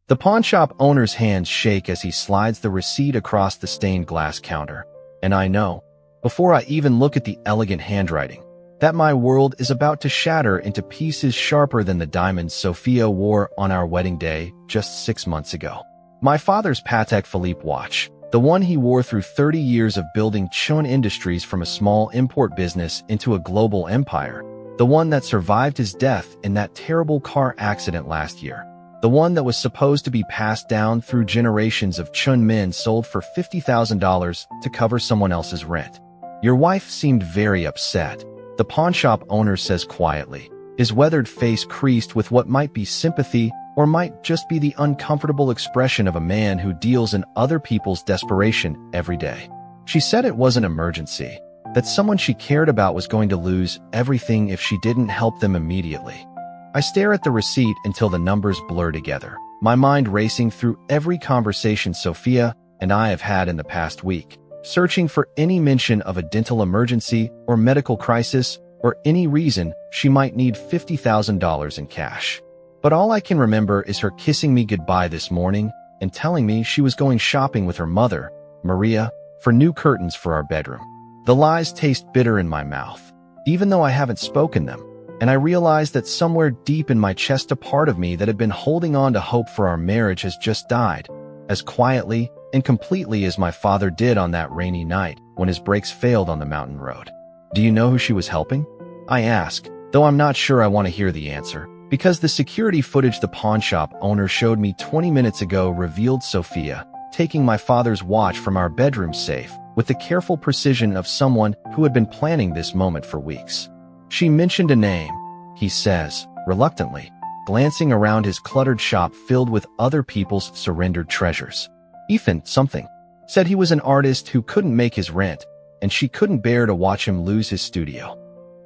The pawnshop owner's hands shake as he slides the receipt across the stained glass counter. And I know, before I even look at the elegant handwriting, that my world is about to shatter into pieces sharper than the diamonds Sophia wore on our wedding day just 6 months ago. My father's Patek Philippe watch, the one he wore through 30 years of building Chun Industries from a small import business into a global empire, the one that survived his death in that terrible car accident last year, the one that was supposed to be passed down through generations of Chun men sold for $50,000 to cover someone else's rent. Your wife seemed very upset, the pawnshop owner says quietly, his weathered face creased with what might be sympathy or might just be the uncomfortable expression of a man who deals in other people's desperation every day. She said it was an emergency, that someone she cared about was going to lose everything if she didn't help them immediately. I stare at the receipt until the numbers blur together, my mind racing through every conversation Sophia and I have had in the past week, searching for any mention of a dental emergency or medical crisis or any reason she might need $50,000 in cash. But all I can remember is her kissing me goodbye this morning and telling me she was going shopping with her mother, Maria, for new curtains for our bedroom. The lies taste bitter in my mouth, even though I haven't spoken them, and I realize that somewhere deep in my chest a part of me that had been holding on to hope for our marriage has just died, as quietly and completely as my father did on that rainy night when his brakes failed on the mountain road. Do you know who she was helping? I ask, though I'm not sure I want to hear the answer, because the security footage the pawnshop owner showed me 20 minutes ago revealed Sophia taking my father's watch from our bedroom safe with the careful precision of someone who had been planning this moment for weeks. She mentioned a name, he says, reluctantly, glancing around his cluttered shop filled with other people's surrendered treasures. Ethan something. Said he was an artist who couldn't make his rent, and she couldn't bear to watch him lose his studio.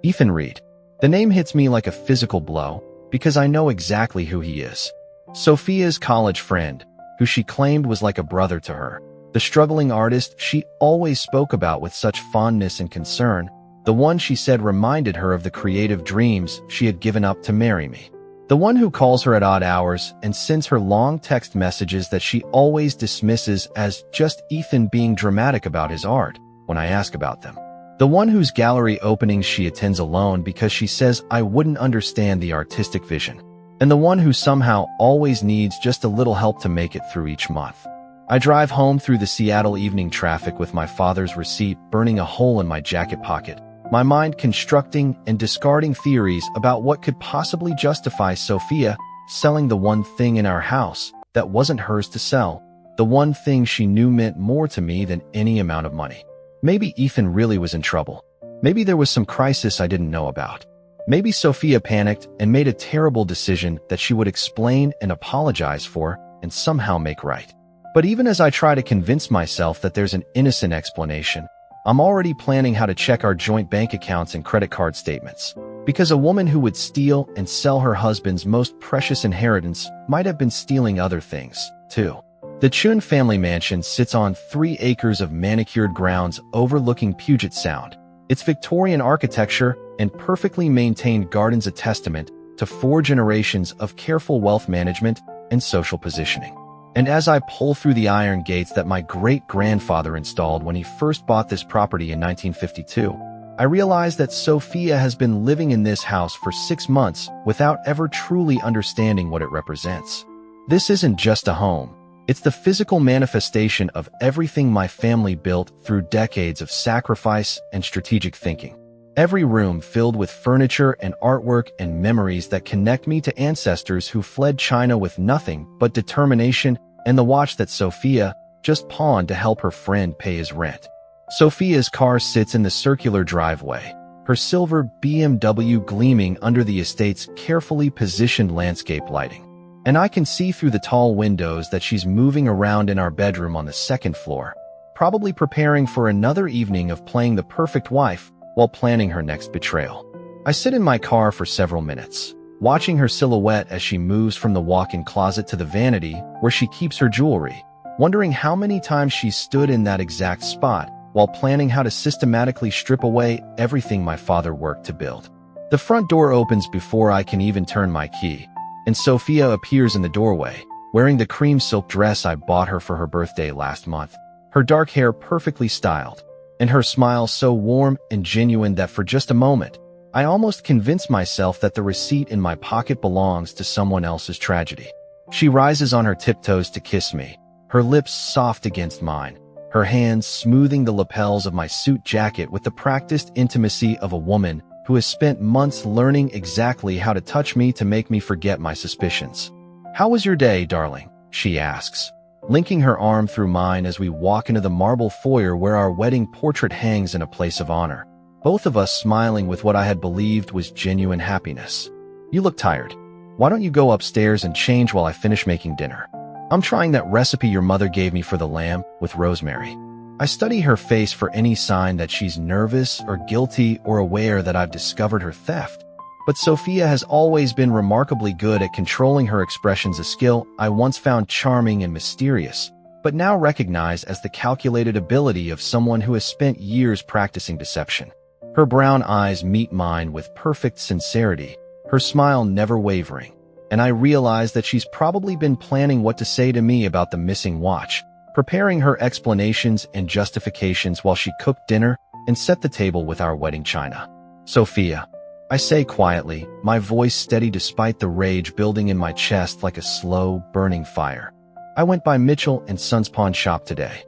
Ethan Reed. The name hits me like a physical blow, because I know exactly who he is. Sophia's college friend, who she claimed was like a brother to her. The struggling artist she always spoke about with such fondness and concern. The one she said reminded her of the creative dreams she had given up to marry me. The one who calls her at odd hours and sends her long text messages that she always dismisses as just Ethan being dramatic about his art when I ask about them. The one whose gallery openings she attends alone because she says I wouldn't understand the artistic vision. And the one who somehow always needs just a little help to make it through each month. I drive home through the Seattle evening traffic with my father's receipt burning a hole in my jacket pocket, my mind constructing and discarding theories about what could possibly justify Sophia selling the one thing in our house that wasn't hers to sell, the one thing she knew meant more to me than any amount of money. Maybe Ethan really was in trouble. Maybe there was some crisis I didn't know about. Maybe Sophia panicked and made a terrible decision that she would explain and apologize for and somehow make right. But even as I try to convince myself that there's an innocent explanation, I'm already planning how to check our joint bank accounts and credit card statements. Because a woman who would steal and sell her husband's most precious inheritance might have been stealing other things, too. The Chun family mansion sits on 3 acres of manicured grounds overlooking Puget Sound. Its Victorian architecture and perfectly maintained gardens a testament to 4 generations of careful wealth management and social positioning. And as I pull through the iron gates that my great-grandfather installed when he first bought this property in 1952, I realize that Sophia has been living in this house for 6 months without ever truly understanding what it represents. This isn't just a home. It's the physical manifestation of everything my family built through decades of sacrifice and strategic thinking. Every room filled with furniture and artwork and memories that connect me to ancestors who fled China with nothing but determination and the watch that Sophia just pawned to help her friend pay his rent. Sophia's car sits in the circular driveway, her silver BMW gleaming under the estate's carefully positioned landscape lighting. And I can see through the tall windows that she's moving around in our bedroom on the 2nd floor, probably preparing for another evening of playing the perfect wife while planning her next betrayal. I sit in my car for several minutes, watching her silhouette as she moves from the walk-in closet to the vanity where she keeps her jewelry, wondering how many times she stood in that exact spot while planning how to systematically strip away everything my father worked to build. The front door opens before I can even turn my key, and Sophia appears in the doorway, wearing the cream silk dress I bought her for her birthday last month, her dark hair perfectly styled, and her smile so warm and genuine that for just a moment, I almost convinced myself that the receipt in my pocket belongs to someone else's tragedy. She rises on her tiptoes to kiss me, her lips soft against mine, her hands smoothing the lapels of my suit jacket with the practiced intimacy of a woman who has spent months learning exactly how to touch me to make me forget my suspicions. "How was your day, darling?" she asks, linking her arm through mine as we walk into the marble foyer where our wedding portrait hangs in a place of honor, both of us smiling with what I had believed was genuine happiness. "You look tired. Why don't you go upstairs and change while I finish making dinner? I'm trying that recipe your mother gave me for the lamb with rosemary." I study her face for any sign that she's nervous or guilty or aware that I've discovered her theft. But Sophia has always been remarkably good at controlling her expressions, a skill I once found charming and mysterious, but now recognize as the calculated ability of someone who has spent years practicing deception. Her brown eyes meet mine with perfect sincerity, her smile never wavering, and I realize that she's probably been planning what to say to me about the missing watch, preparing her explanations and justifications while she cooked dinner and set the table with our wedding china. "Sophia," I say quietly, my voice steady despite the rage building in my chest like a slow, burning fire. "I went by Mitchell & Son's pawn shop today."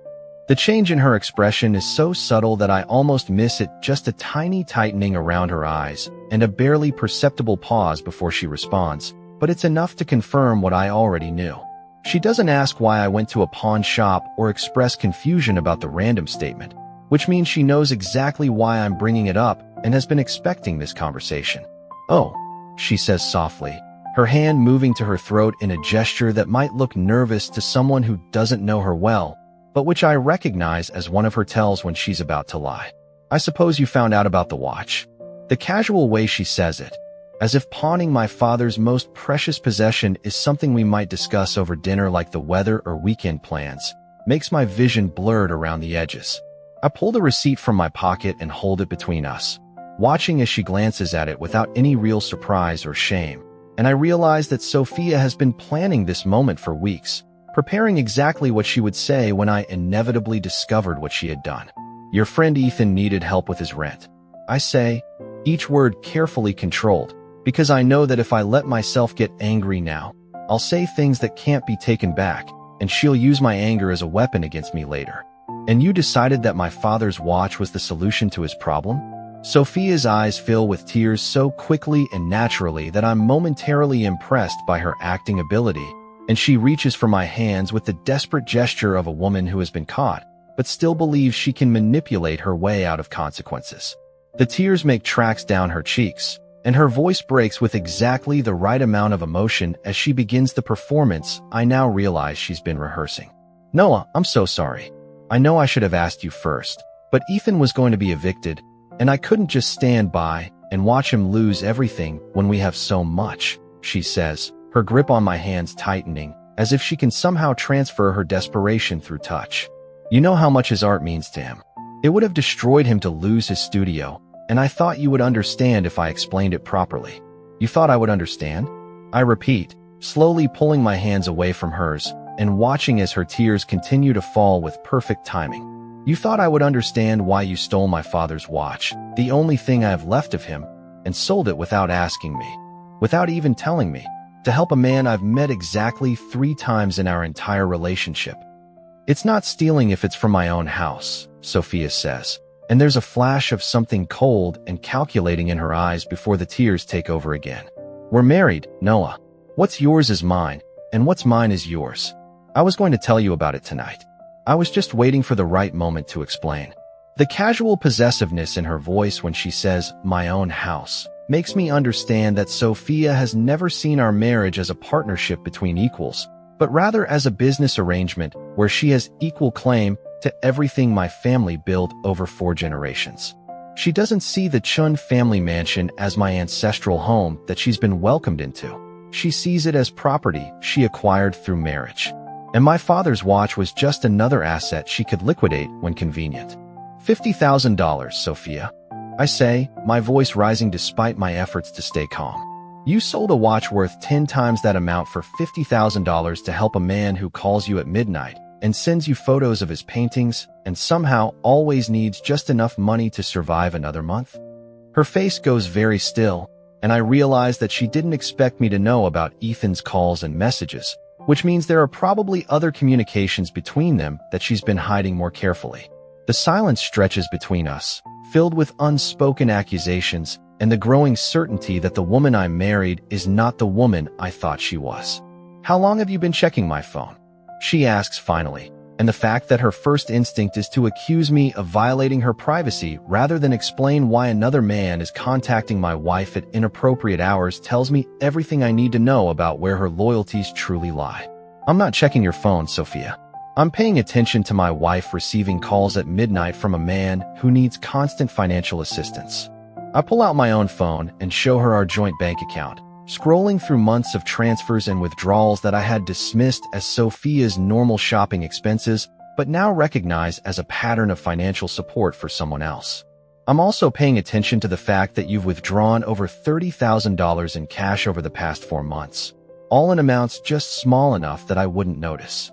The change in her expression is so subtle that I almost miss it, just a tiny tightening around her eyes and a barely perceptible pause before she responds, but it's enough to confirm what I already knew. She doesn't ask why I went to a pawn shop or express confusion about the random statement, which means she knows exactly why I'm bringing it up and has been expecting this conversation. "Oh," she says softly, her hand moving to her throat in a gesture that might look nervous to someone who doesn't know her well, but which I recognize as one of her tells when she's about to lie. "I suppose you found out about the watch." The casual way she says it, as if pawning my father's most precious possession is something we might discuss over dinner like the weather or weekend plans, makes my vision blurred around the edges. I pull the receipt from my pocket and hold it between us, watching as she glances at it without any real surprise or shame, and I realize that Sophia has been planning this moment for weeks, preparing exactly what she would say when I inevitably discovered what she had done. "Your friend Ethan needed help with his rent," I say, each word carefully controlled, because I know that if I let myself get angry now, I'll say things that can't be taken back, and she'll use my anger as a weapon against me later. "And you decided that my father's watch was the solution to his problem?" Sophia's eyes fill with tears so quickly and naturally that I'm momentarily impressed by her acting ability, and she reaches for my hands with the desperate gesture of a woman who has been caught, but still believes she can manipulate her way out of consequences. The tears make tracks down her cheeks, and her voice breaks with exactly the right amount of emotion as she begins the performance I now realize she's been rehearsing. "Noah, I'm so sorry. I know I should have asked you first, but Ethan was going to be evicted, and I couldn't just stand by and watch him lose everything when we have so much," she says, her grip on my hands tightening, as if she can somehow transfer her desperation through touch. "You know how much his art means to him. It would have destroyed him to lose his studio, and I thought you would understand if I explained it properly." "You thought I would understand?" I repeat, slowly pulling my hands away from hers and watching as her tears continue to fall with perfect timing. "You thought I would understand why you stole my father's watch, the only thing I have left of him, and sold it without asking me, without even telling me, to help a man I've met exactly 3 times in our entire relationship. It's not stealing if it's from my own house," Sophia says, and there's a flash of something cold and calculating in her eyes before the tears take over again. "We're married, Noah. What's yours is mine, and what's mine is yours. I was going to tell you about it tonight. I was just waiting for the right moment to explain." The casual possessiveness in her voice when she says, "my own house," makes me understand that Sophia has never seen our marriage as a partnership between equals, but rather as a business arrangement where she has equal claim to everything my family built over 4 generations. She doesn't see the Chun family mansion as my ancestral home that she's been welcomed into. She sees it as property she acquired through marriage. And my father's watch was just another asset she could liquidate when convenient. $50,000, Sophia, I say, my voice rising despite my efforts to stay calm. You sold a watch worth 10 times that amount for $50,000 to help a man who calls you at midnight and sends you photos of his paintings and somehow always needs just enough money to survive another month? Her face goes very still, and I realize that she didn't expect me to know about Ethan's calls and messages, which means there are probably other communications between them that she's been hiding more carefully. The silence stretches between us, filled with unspoken accusations and the growing certainty that the woman I married is not the woman I thought she was. "How long have you been checking my phone?" she asks finally, and the fact that her first instinct is to accuse me of violating her privacy rather than explain why another man is contacting my wife at inappropriate hours tells me everything I need to know about where her loyalties truly lie. "I'm not checking your phone, Sophia. I'm paying attention to my wife receiving calls at midnight from a man who needs constant financial assistance." I pull out my own phone and show her our joint bank account, scrolling through months of transfers and withdrawals that I had dismissed as Sophia's normal shopping expenses, but now recognize as a pattern of financial support for someone else. I'm also paying attention to the fact that you've withdrawn over $30,000 in cash over the past 4 months, all in amounts just small enough that I wouldn't notice.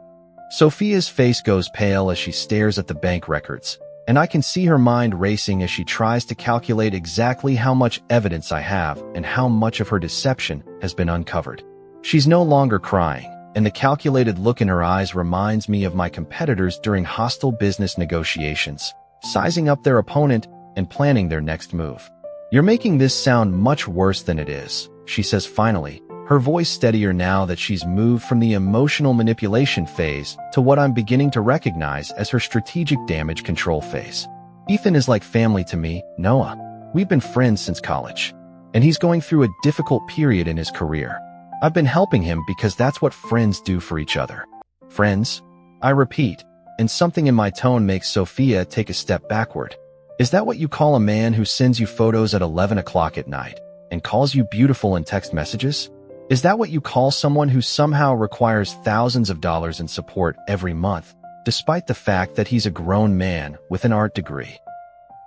Sophia's face goes pale as she stares at the bank records, and I can see her mind racing as she tries to calculate exactly how much evidence I have and how much of her deception has been uncovered. She's no longer crying, and the calculated look in her eyes reminds me of my competitors during hostile business negotiations, sizing up their opponent and planning their next move. "You're making this sound much worse than it is," she says finally, her voice steadier now that she's moved from the emotional manipulation phase to what I'm beginning to recognize as her strategic damage control phase. "Ethan is like family to me, Noah. We've been friends since college, and he's going through a difficult period in his career. I've been helping him because that's what friends do for each other." "Friends?" I repeat, and something in my tone makes Sophia take a step backward. "Is that what you call a man who sends you photos at 11 o'clock at night and calls you beautiful in text messages? Is that what you call someone who somehow requires thousands of dollars in support every month, despite the fact that he's a grown man with an art degree?"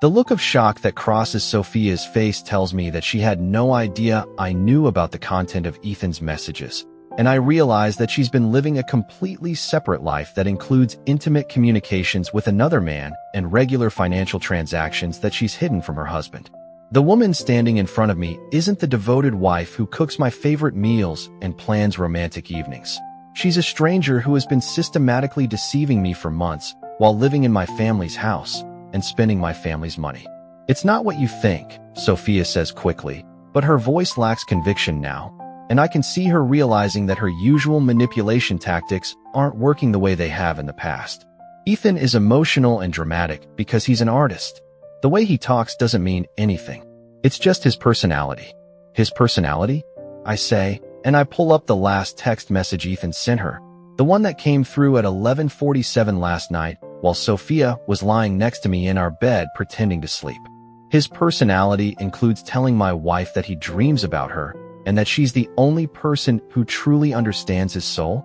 The look of shock that crosses Sophia's face tells me that she had no idea I knew about the content of Ethan's messages, and I realize that she's been living a completely separate life that includes intimate communications with another man and regular financial transactions that she's hidden from her husband. The woman standing in front of me isn't the devoted wife who cooks my favorite meals and plans romantic evenings. She's a stranger who has been systematically deceiving me for months while living in my family's house and spending my family's money. "It's not what you think," Sophia says quickly, but her voice lacks conviction now, and I can see her realizing that her usual manipulation tactics aren't working the way they have in the past. "Ethan is emotional and dramatic because he's an artist. The way he talks doesn't mean anything. It's just his personality." "His personality?" I say, and I pull up the last text message Ethan sent her, the one that came through at 11:47 last night while Sophia was lying next to me in our bed pretending to sleep. "His personality includes telling my wife that he dreams about her and that she's the only person who truly understands his soul."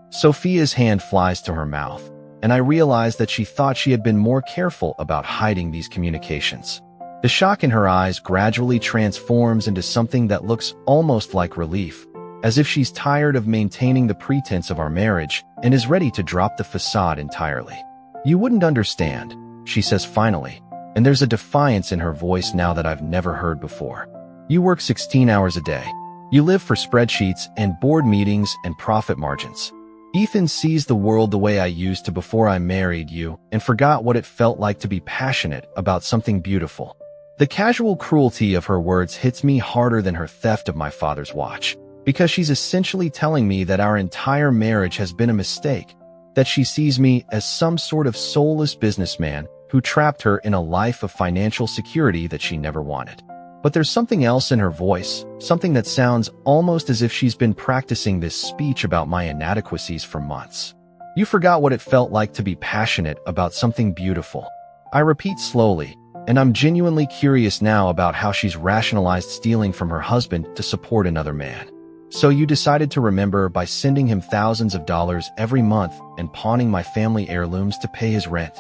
Sophia's hand flies to her mouth, and I realized that she thought she had been more careful about hiding these communications. The shock in her eyes gradually transforms into something that looks almost like relief, as if she's tired of maintaining the pretense of our marriage and is ready to drop the facade entirely. "You wouldn't understand," she says finally, and there's a defiance in her voice now that I've never heard before. "You work 16 hours a day. You live for spreadsheets and board meetings and profit margins. Ethan sees the world the way I used to before I married you and forgot what it felt like to be passionate about something beautiful." The casual cruelty of her words hits me harder than her theft of my father's watch, because she's essentially telling me that our entire marriage has been a mistake, that she sees me as some sort of soulless businessman who trapped her in a life of financial security that she never wanted. But there's something else in her voice, something that sounds almost as if she's been practicing this speech about my inadequacies for months. "You forgot what it felt like to be passionate about something beautiful." I repeat slowly, and I'm genuinely curious now about how she's rationalized stealing from her husband to support another man. "So you decided to remember by sending him thousands of dollars every month and pawning my family heirlooms to pay his rent.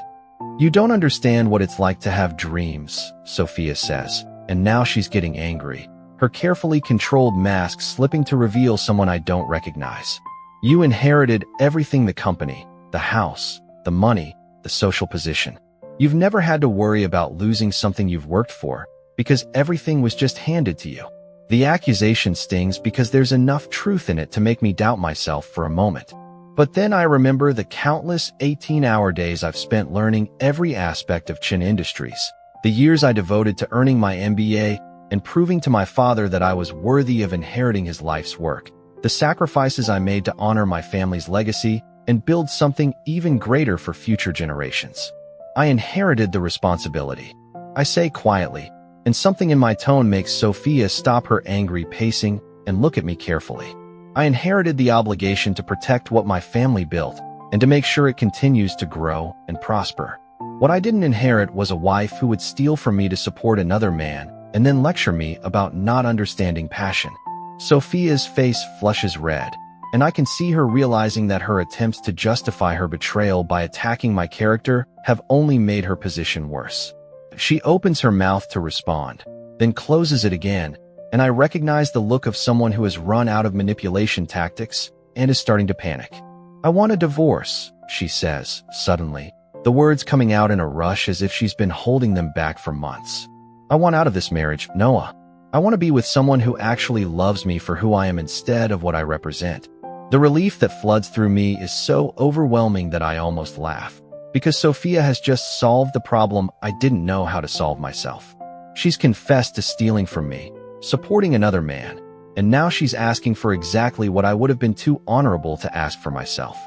You don't understand what it's like to have dreams," Sophia says. And now she's getting angry, her carefully controlled mask slipping to reveal someone I don't recognize. You inherited everything: the company, the house, the money, the social position. You've never had to worry about losing something you've worked for, because everything was just handed to you. The accusation stings because there's enough truth in it to make me doubt myself for a moment. But then I remember the countless 18-hour days I've spent learning every aspect of Chin Industries, the years I devoted to earning my MBA and proving to my father that I was worthy of inheriting his life's work, the sacrifices I made to honor my family's legacy and build something even greater for future generations. I inherited the responsibility, I say quietly, and something in my tone makes Sophia stop her angry pacing and look at me carefully. I inherited the obligation to protect what my family built and to make sure it continues to grow and prosper. What I didn't inherit was a wife who would steal from me to support another man and then lecture me about not understanding passion. Sophia's face flushes red, and I can see her realizing that her attempts to justify her betrayal by attacking my character have only made her position worse. She opens her mouth to respond, then closes it again, and I recognize the look of someone who has run out of manipulation tactics and is starting to panic. "I want a divorce," she says, suddenly, the words coming out in a rush as if she's been holding them back for months. "I want out of this marriage, Noah. I want to be with someone who actually loves me for who I am instead of what I represent." The relief that floods through me is so overwhelming that I almost laugh, because Sophia has just solved the problem I didn't know how to solve myself. She's confessed to stealing from me, supporting another man, and now she's asking for exactly what I would have been too honorable to ask for myself.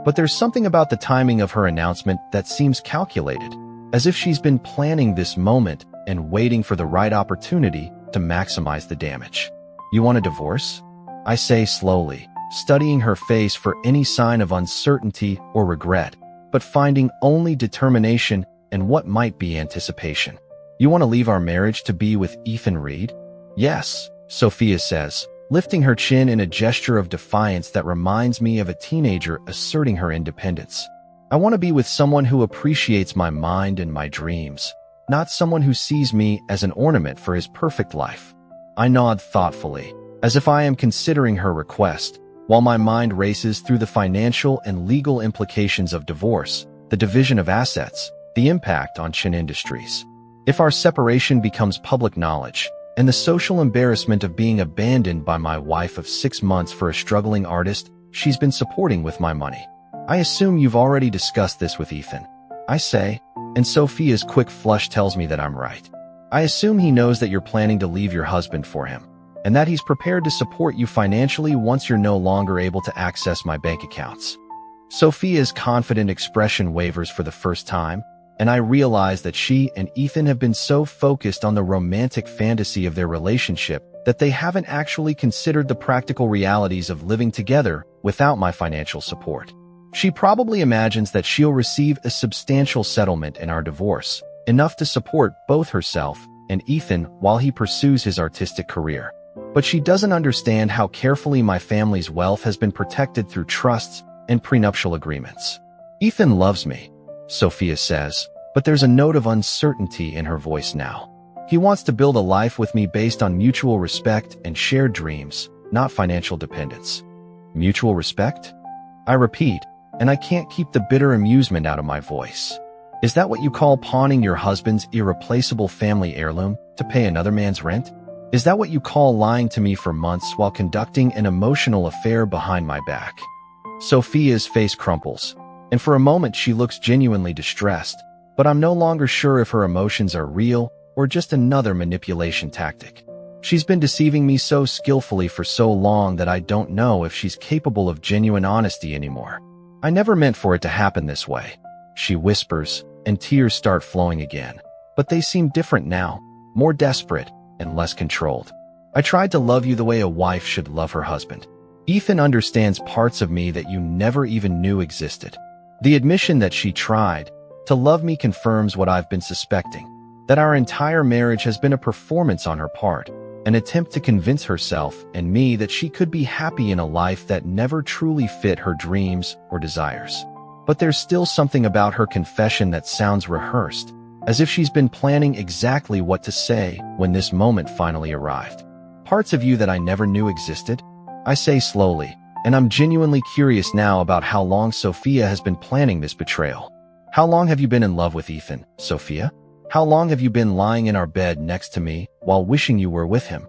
But there's something about the timing of her announcement that seems calculated, as if she's been planning this moment and waiting for the right opportunity to maximize the damage. "You want a divorce?" I say slowly, studying her face for any sign of uncertainty or regret, but finding only determination and what might be anticipation. "You want to leave our marriage to be with Ethan Reed?" "Yes," Sophia says, lifting her chin in a gesture of defiance that reminds me of a teenager asserting her independence. "I want to be with someone who appreciates my mind and my dreams, not someone who sees me as an ornament for his perfect life." I nod thoughtfully, as if I am considering her request, while my mind races through the financial and legal implications of divorce, the division of assets, the impact on Chin Industries. If our separation becomes public knowledge, and the social embarrassment of being abandoned by my wife of 6 months for a struggling artist she's been supporting with my money. "I assume you've already discussed this with Ethan," I say, and Sophia's quick flush tells me that I'm right. "I assume he knows that you're planning to leave your husband for him, and that he's prepared to support you financially once you're no longer able to access my bank accounts." Sophia's confident expression wavers for the first time, and I realize that she and Ethan have been so focused on the romantic fantasy of their relationship that they haven't actually considered the practical realities of living together without my financial support. She probably imagines that she'll receive a substantial settlement in our divorce, enough to support both herself and Ethan while he pursues his artistic career. But she doesn't understand how carefully my family's wealth has been protected through trusts and prenuptial agreements. "Ethan loves me," Sophia says, but there's a note of uncertainty in her voice now. "He wants to build a life with me based on mutual respect and shared dreams, not financial dependence." "Mutual respect?" I repeat, and I can't keep the bitter amusement out of my voice. "Is that what you call pawning your husband's irreplaceable family heirloom to pay another man's rent? Is that what you call lying to me for months while conducting an emotional affair behind my back?" Sophia's face crumples, and for a moment she looks genuinely distressed, but I'm no longer sure if her emotions are real or just another manipulation tactic. She's been deceiving me so skillfully for so long that I don't know if she's capable of genuine honesty anymore. "I never meant for it to happen this way," she whispers, and tears start flowing again. But they seem different now, more desperate and less controlled. "I tried to love you the way a wife should love her husband. Ethan understands parts of me that you never even knew existed." The admission that she tried to love me confirms what I've been suspecting, that our entire marriage has been a performance on her part, an attempt to convince herself and me that she could be happy in a life that never truly fit her dreams or desires. But there's still something about her confession that sounds rehearsed, as if she's been planning exactly what to say when this moment finally arrived. parts of you that I never knew existed? I say slowly, and I'm genuinely curious now about how long Sophia has been planning this betrayal. How long have you been in love with Ethan, Sophia? How long have you been lying in our bed next to me while wishing you were with him?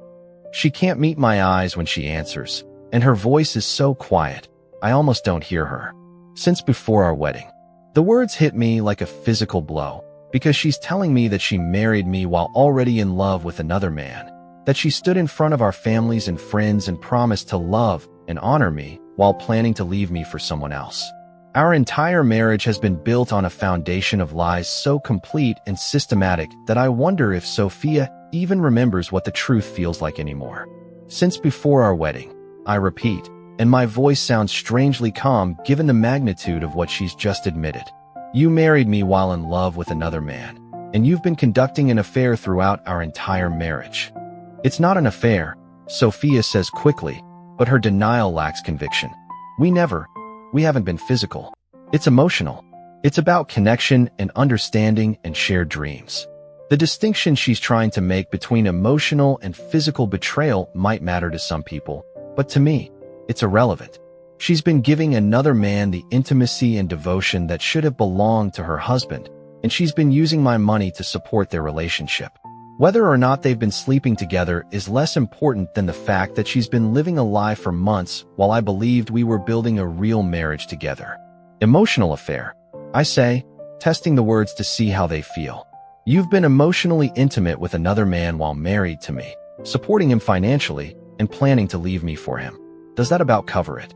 She can't meet my eyes when she answers, and her voice is so quiet, I almost don't hear her. Since before our wedding. The words hit me like a physical blow, because she's telling me that she married me while already in love with another man, that she stood in front of our families and friends and promised to love and honor me while planning to leave me for someone else. Our entire marriage has been built on a foundation of lies so complete and systematic that I wonder if Sophia even remembers what the truth feels like anymore. Since before our wedding, I repeat, and my voice sounds strangely calm given the magnitude of what she's just admitted. You married me while in love with another man, and you've been conducting an affair throughout our entire marriage. It's not an affair, Sophia says quickly, but her denial lacks conviction. We haven't been physical. It's emotional. It's about connection and understanding and shared dreams. The distinction she's trying to make between emotional and physical betrayal might matter to some people, but to me, it's irrelevant. She's been giving another man the intimacy and devotion that should have belonged to her husband, and she's been using my money to support their relationship. Whether or not they've been sleeping together is less important than the fact that she's been living a lie for months while I believed we were building a real marriage together. Emotional affair, I say, testing the words to see how they feel. You've been emotionally intimate with another man while married to me, supporting him financially and planning to leave me for him. Does that about cover it?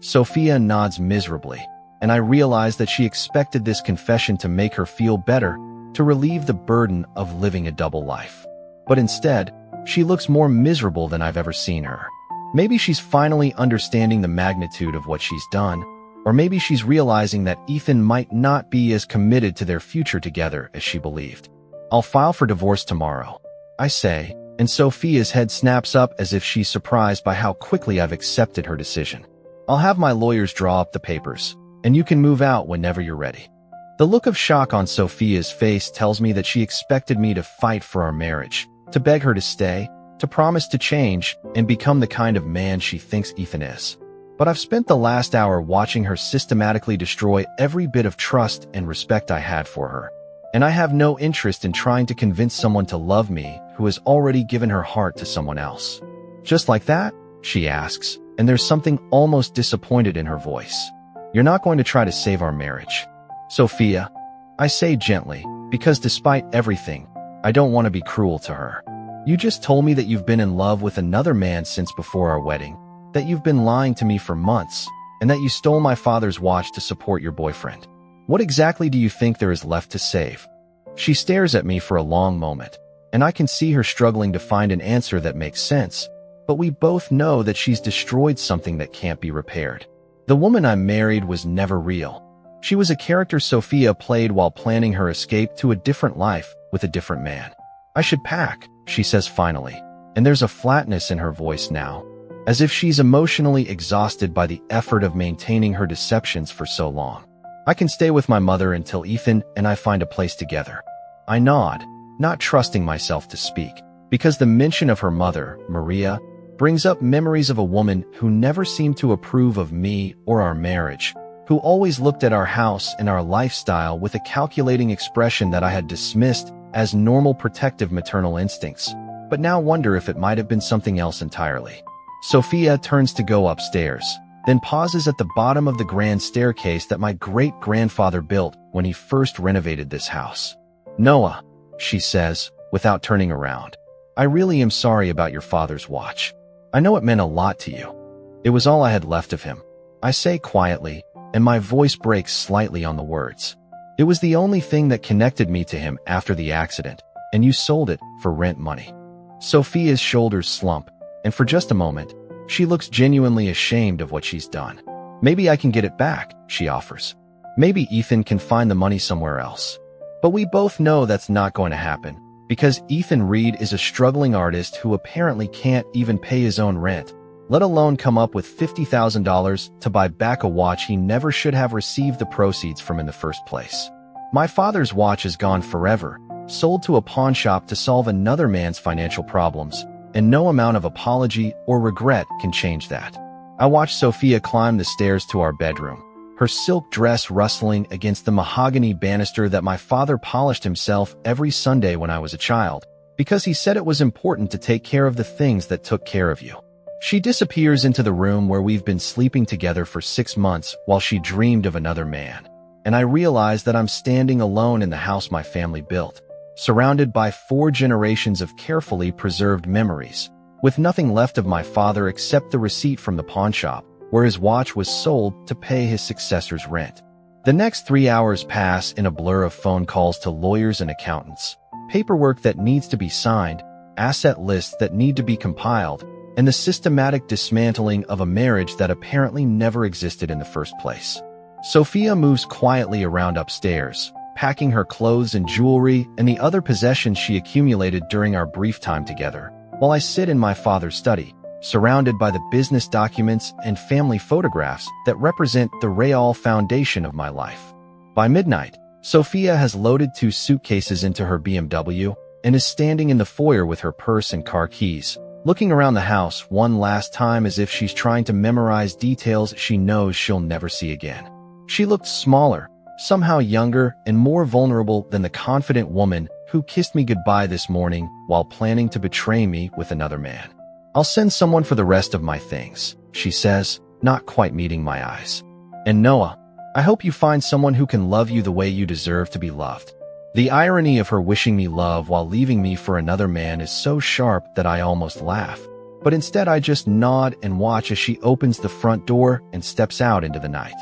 Sophia nods miserably, and I realize that she expected this confession to make her feel better, to relieve the burden of living a double life. But instead, she looks more miserable than I've ever seen her. Maybe she's finally understanding the magnitude of what she's done, or maybe she's realizing that Ethan might not be as committed to their future together as she believed. I'll file for divorce tomorrow, I say, and Sophia's head snaps up as if she's surprised by how quickly I've accepted her decision. I'll have my lawyers draw up the papers, and you can move out whenever you're ready. The look of shock on Sophia's face tells me that she expected me to fight for our marriage, to beg her to stay, to promise to change, and become the kind of man she thinks Ethan is. But I've spent the last hour watching her systematically destroy every bit of trust and respect I had for her. And I have no interest in trying to convince someone to love me who has already given her heart to someone else. Just like that? She asks, and there's something almost disappointed in her voice. You're not going to try to save our marriage, Sophia, I say gently, because despite everything, I don't want to be cruel to her. You just told me that you've been in love with another man since before our wedding, that you've been lying to me for months, and that you stole my father's watch to support your boyfriend. What exactly do you think there is left to save? She stares at me for a long moment, and I can see her struggling to find an answer that makes sense, but we both know that she's destroyed something that can't be repaired. The woman I married was never real. She was a character Sophia played while planning her escape to a different life with a different man. I should pack, she says finally, and there's a flatness in her voice now, as if she's emotionally exhausted by the effort of maintaining her deceptions for so long. I can stay with my mother until Ethan and I find a place together. I nod, not trusting myself to speak, because the mention of her mother, Maria, brings up memories of a woman who never seemed to approve of me or our marriage, who always looked at our house and our lifestyle with a calculating expression that I had dismissed as normal protective maternal instincts, but now wonder if it might have been something else entirely. Sophia turns to go upstairs, then pauses at the bottom of the grand staircase that my great-grandfather built when he first renovated this house. Noah, she says, without turning around, I really am sorry about your father's watch. I know it meant a lot to you. It was all I had left of him, I say quietly, and my voice breaks slightly on the words. It was the only thing that connected me to him after the accident, and you sold it for rent money. Sophia's shoulders slump, and for just a moment, she looks genuinely ashamed of what she's done. Maybe I can get it back, she offers. Maybe Ethan can find the money somewhere else. But we both know that's not going to happen, because Ethan Reed is a struggling artist who apparently can't even pay his own rent, let alone come up with $50,000 to buy back a watch he never should have received the proceeds from in the first place. My father's watch is gone forever, sold to a pawn shop to solve another man's financial problems, and no amount of apology or regret can change that. I watched Sophia climb the stairs to our bedroom, her silk dress rustling against the mahogany banister that my father polished himself every Sunday when I was a child, because he said it was important to take care of the things that took care of you. She disappears into the room where we've been sleeping together for 6 months while she dreamed of another man. And I realize that I'm standing alone in the house my family built, surrounded by 4 generations of carefully preserved memories, with nothing left of my father except the receipt from the pawn shop, where his watch was sold to pay his successor's rent. The next 3 hours pass in a blur of phone calls to lawyers and accountants, paperwork that needs to be signed, asset lists that need to be compiled, and the systematic dismantling of a marriage that apparently never existed in the first place. Sophia moves quietly around upstairs, packing her clothes and jewelry and the other possessions she accumulated during our brief time together, while I sit in my father's study, surrounded by the business documents and family photographs that represent the real foundation of my life. By midnight, Sophia has loaded 2 suitcases into her BMW and is standing in the foyer with her purse and car keys, looking around the house one last time as if she's trying to memorize details she knows she'll never see again. She looked smaller, somehow younger and more vulnerable than the confident woman who kissed me goodbye this morning while planning to betray me with another man. "I'll send someone for the rest of my things," she says, not quite meeting my eyes. "And Noah, I hope you find someone who can love you the way you deserve to be loved." The irony of her wishing me love while leaving me for another man is so sharp that I almost laugh. But instead I just nod and watch as she opens the front door and steps out into the night.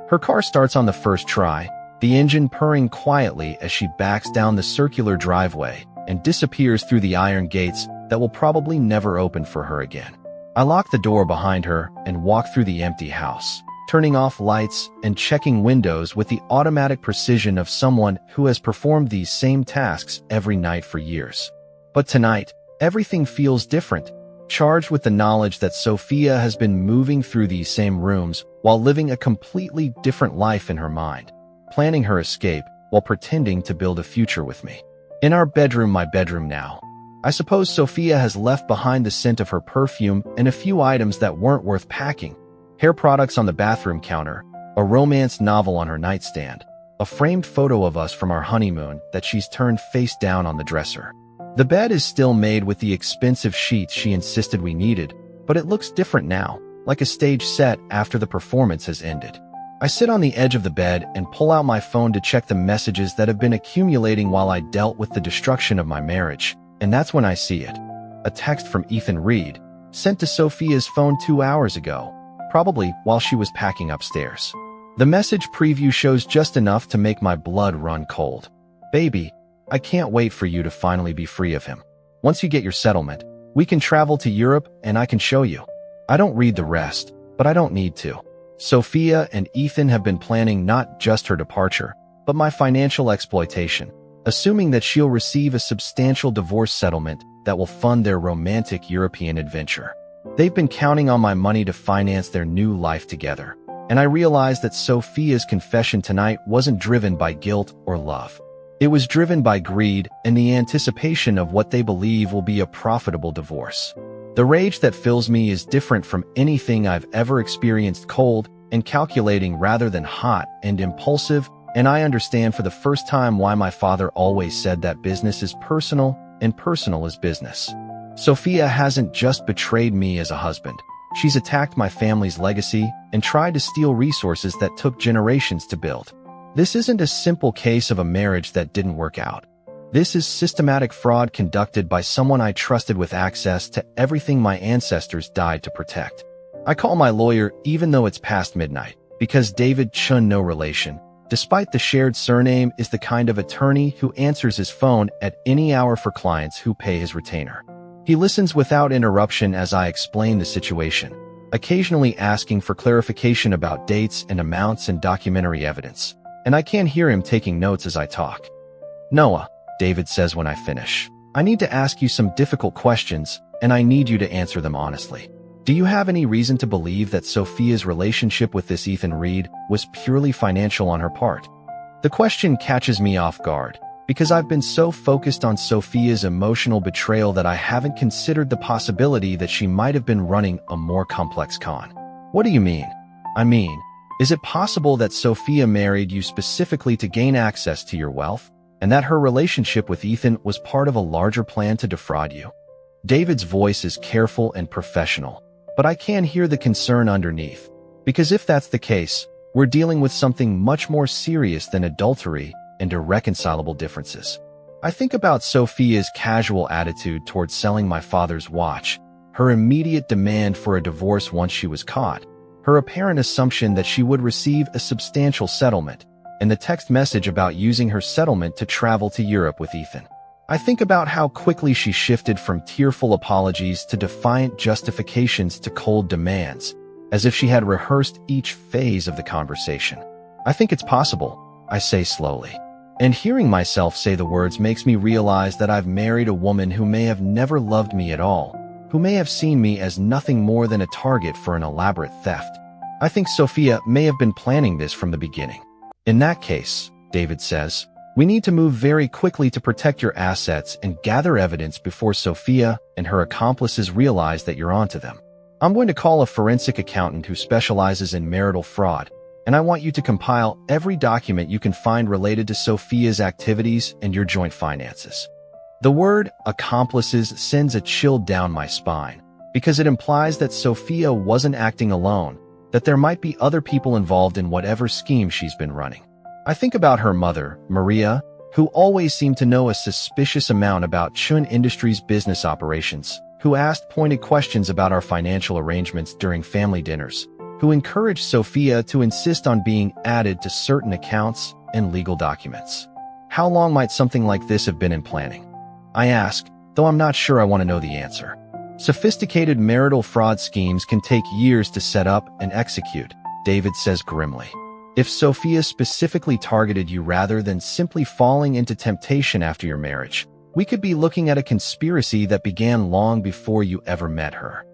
Her car starts on the first try, the engine purring quietly as she backs down the circular driveway and disappears through the iron gates that will probably never open for her again. I lock the door behind her and walk through the empty house, turning off lights and checking windows with the automatic precision of someone who has performed these same tasks every night for years. But tonight, everything feels different, charged with the knowledge that Sophia has been moving through these same rooms while living a completely different life in her mind, planning her escape while pretending to build a future with me. In our bedroom, my bedroom now, I suppose Sophia has left behind the scent of her perfume and a few items that weren't worth packing. Hair products on the bathroom counter, a romance novel on her nightstand, a framed photo of us from our honeymoon that she's turned face down on the dresser. The bed is still made with the expensive sheets she insisted we needed, but it looks different now, like a stage set after the performance has ended. I sit on the edge of the bed and pull out my phone to check the messages that have been accumulating while I dealt with the destruction of my marriage, and that's when I see it. A text from Ethan Reed, sent to Sophia's phone 2 hours ago, probably while she was packing upstairs. The message preview shows just enough to make my blood run cold. "Baby, I can't wait for you to finally be free of him. Once you get your settlement, we can travel to Europe and I can show you." I don't read the rest, but I don't need to. Sophia and Ethan have been planning not just her departure, but my financial exploitation, assuming that she'll receive a substantial divorce settlement that will fund their romantic European adventure. They've been counting on my money to finance their new life together, and I realized that Sophia's confession tonight wasn't driven by guilt or love. It was driven by greed and the anticipation of what they believe will be a profitable divorce. The rage that fills me is different from anything I've ever experienced, cold and calculating rather than hot and impulsive, and I understand for the first time why my father always said that business is personal and personal is business. Sophia hasn't just betrayed me as a husband. She's attacked my family's legacy and tried to steal resources that took generations to build. This isn't a simple case of a marriage that didn't work out. This is systematic fraud conducted by someone I trusted with access to everything my ancestors died to protect. I call my lawyer even though it's past midnight, because David Chun, no relation, despite the shared surname, is the kind of attorney who answers his phone at any hour for clients who pay his retainer. He listens without interruption as I explain the situation, occasionally asking for clarification about dates and amounts and documentary evidence, and I can't hear him taking notes as I talk. "Noah," David says when I finish, "I need to ask you some difficult questions, and I need you to answer them honestly. Do you have any reason to believe that Sophia's relationship with this Ethan Reed was purely financial on her part?" The question catches me off guard, because I've been so focused on Sophia's emotional betrayal that I haven't considered the possibility that she might have been running a more complex con. What do you mean? I mean, is it possible that Sophia married you specifically to gain access to your wealth, and that her relationship with Ethan was part of a larger plan to defraud you? David's voice is careful and professional, but I can hear the concern underneath, because if that's the case, we're dealing with something much more serious than adultery and irreconcilable differences. I think about Sophia's casual attitude towards selling my father's watch, her immediate demand for a divorce once she was caught, her apparent assumption that she would receive a substantial settlement, and the text message about using her settlement to travel to Europe with Ethan. I think about how quickly she shifted from tearful apologies to defiant justifications to cold demands, as if she had rehearsed each phase of the conversation. I think it's possible, I say slowly. And hearing myself say the words makes me realize that I've married a woman who may have never loved me at all, who may have seen me as nothing more than a target for an elaborate theft. I think Sophia may have been planning this from the beginning. In that case, David says, we need to move very quickly to protect your assets and gather evidence before Sophia and her accomplices realize that you're onto them. I'm going to call a forensic accountant who specializes in marital fraud, and I want you to compile every document you can find related to Sophia's activities and your joint finances. The word accomplices sends a chill down my spine, because it implies that Sophia wasn't acting alone, that there might be other people involved in whatever scheme she's been running. I think about her mother, Maria, who always seemed to know a suspicious amount about Chun Industries' business operations, who asked pointed questions about our financial arrangements during family dinners, who encouraged Sophia to insist on being added to certain accounts and legal documents. How long might something like this have been in planning? I ask, though I'm not sure I want to know the answer. Sophisticated marital fraud schemes can take years to set up and execute, David says grimly. If Sophia specifically targeted you rather than simply falling into temptation after your marriage, we could be looking at a conspiracy that began long before you ever met her.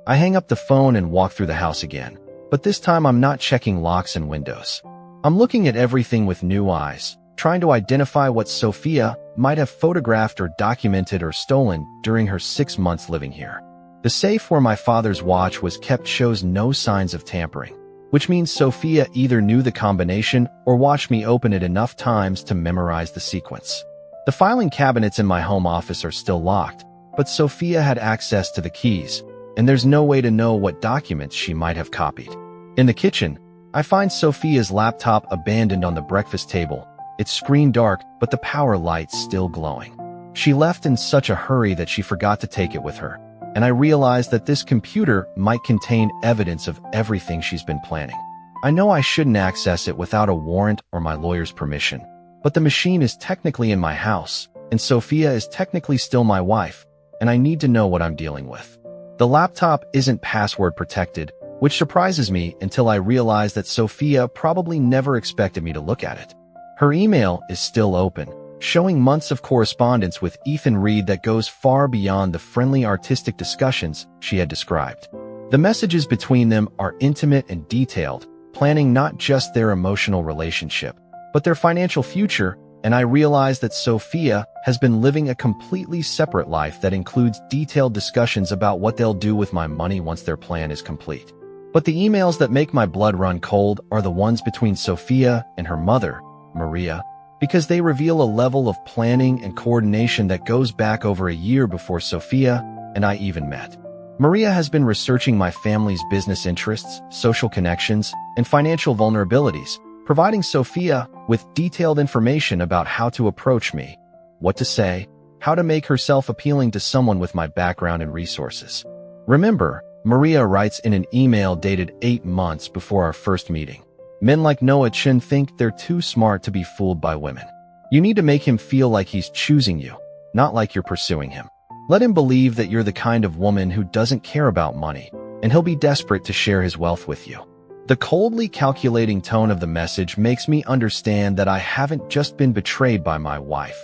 I hang up the phone and walk through the house again, but this time I'm not checking locks and windows. I'm looking at everything with new eyes, trying to identify what Sophia might have photographed or documented or stolen during her 6 months living here. The safe where my father's watch was kept shows no signs of tampering, which means Sophia either knew the combination or watched me open it enough times to memorize the sequence. The filing cabinets in my home office are still locked, but Sophia had access to the keys, and there's no way to know what documents she might have copied. In the kitchen, I find Sophia's laptop abandoned on the breakfast table, its screen dark, but the power lights still glowing. She left in such a hurry that she forgot to take it with her, and I realized that this computer might contain evidence of everything she's been planning. I know I shouldn't access it without a warrant or my lawyer's permission, but the machine is technically in my house, and Sophia is technically still my wife, and I need to know what I'm dealing with. The laptop isn't password protected, which surprises me until I realize that Sophia probably never expected me to look at it. Her email is still open, showing months of correspondence with Ethan Reed that goes far beyond the friendly artistic discussions she had described. The messages between them are intimate and detailed, planning not just their emotional relationship, but their financial future, and I realize that Sophia has been living a completely separate life that includes detailed discussions about what they'll do with my money once their plan is complete. But the emails that make my blood run cold are the ones between Sophia and her mother, Maria, because they reveal a level of planning and coordination that goes back over a year before Sophia and I even met. Maria has been researching my family's business interests, social connections, and financial vulnerabilities, providing Sophia with detailed information about how to approach me, what to say, how to make herself appealing to someone with my background and resources. Remember, Maria writes in an email dated 8 months before our first meeting. Men like Noah Chin think they're too smart to be fooled by women. You need to make him feel like he's choosing you, not like you're pursuing him. Let him believe that you're the kind of woman who doesn't care about money, and he'll be desperate to share his wealth with you. The coldly calculating tone of the message makes me understand that I haven't just been betrayed by my wife.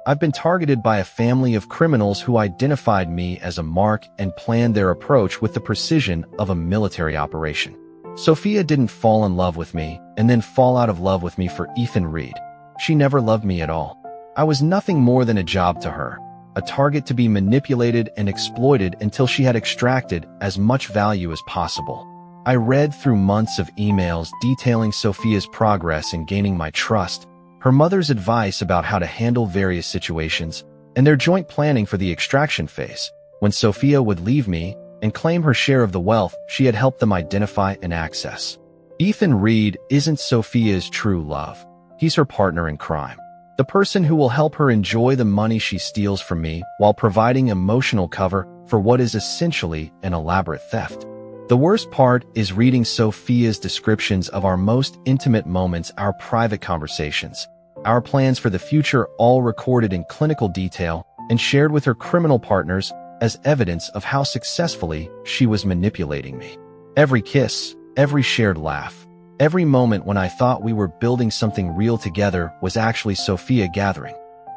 I've been targeted by a family of criminals who identified me as a mark and planned their approach with the precision of a military operation. Sophia didn't fall in love with me and then fall out of love with me for Ethan Reed. She never loved me at all. I was nothing more than a job to her, a target to be manipulated and exploited until she had extracted as much value as possible. I read through months of emails detailing Sophia's progress in gaining my trust, her mother's advice about how to handle various situations, and their joint planning for the extraction phase, when Sophia would leave me and claim her share of the wealth she had helped them identify and access. Ethan Reed isn't Sophia's true love. He's her partner in crime. The person who will help her enjoy the money she steals from me while providing emotional cover for what is essentially an elaborate theft. The worst part is reading Sophia's descriptions of our most intimate moments, our private conversations, our plans for the future, all recorded in clinical detail and shared with her criminal partners as evidence of how successfully she was manipulating me. Every kiss, every shared laugh, every moment when I thought we were building something real together was actually Sophia gathering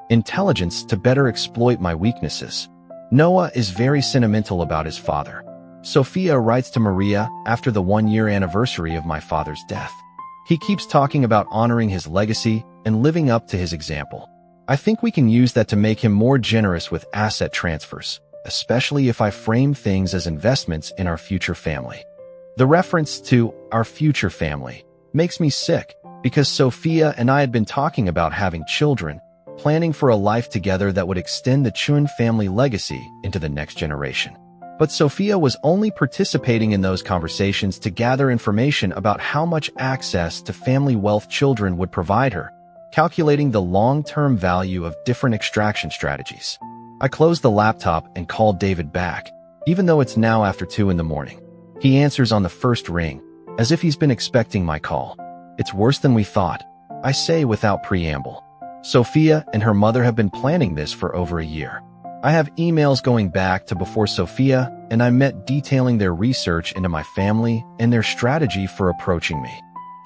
intelligence to better exploit my weaknesses. Noah is very sentimental about his father. Sophia writes to Maria after the 1-year anniversary of my father's death. He keeps talking about honoring his legacy and living up to his example. I think we can use that to make him more generous with asset transfers, especially if I frame things as investments in our future family. The reference to our future family makes me sick because Sophia and I had been talking about having children, planning for a life together that would extend the Chun family legacy into the next generation. But Sophia was only participating in those conversations to gather information about how much access to family wealth children would provide her, calculating the long-term value of different extraction strategies. I closed the laptop and called David back, even though it's now after 2 in the morning. He answers on the first ring, as if he's been expecting my call. It's worse than we thought, I say without preamble. Sophia and her mother have been planning this for over a year. I have emails going back to before Sophia and I met detailing their research into my family and their strategy for approaching me.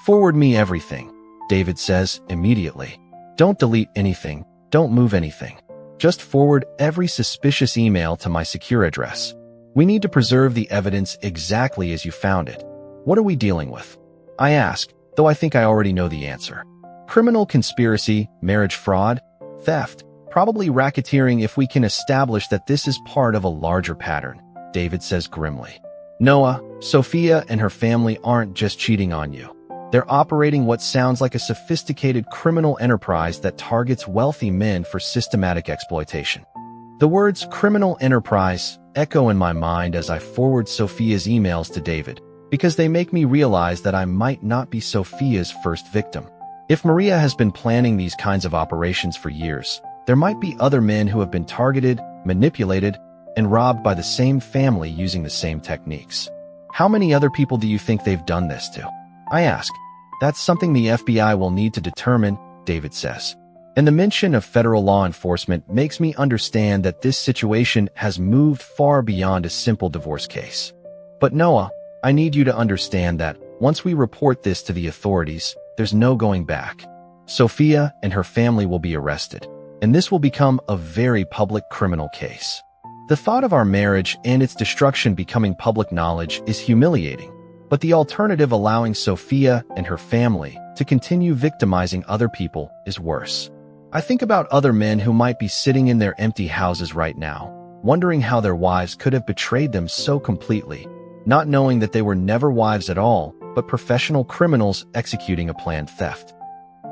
Forward me everything, David says immediately. Don't delete anything, don't move anything. Just forward every suspicious email to my secure address. We need to preserve the evidence exactly as you found it. What are we dealing with? I ask, though I think I already know the answer. Criminal conspiracy, marriage fraud, theft, probably racketeering if we can establish that this is part of a larger pattern, David says grimly. Noah, Sophia and her family aren't just cheating on you. They're operating what sounds like a sophisticated criminal enterprise that targets wealthy men for systematic exploitation. The words criminal enterprise echo in my mind as I forward Sophia's emails to David, because they make me realize that I might not be Sophia's first victim. If Maria has been planning these kinds of operations for years, there might be other men who have been targeted, manipulated, and robbed by the same family using the same techniques. How many other people do you think they've done this to? I ask. That's something the FBI will need to determine, David says. And the mention of federal law enforcement makes me understand that this situation has moved far beyond a simple divorce case. But Noah, I need you to understand that once we report this to the authorities, there's no going back. Sophia and her family will be arrested, and this will become a very public criminal case. The thought of our marriage and its destruction becoming public knowledge is humiliating, but the alternative, allowing Sophia and her family to continue victimizing other people, is worse. I think about other men who might be sitting in their empty houses right now, wondering how their wives could have betrayed them so completely, not knowing that they were never wives at all, but professional criminals executing a planned theft.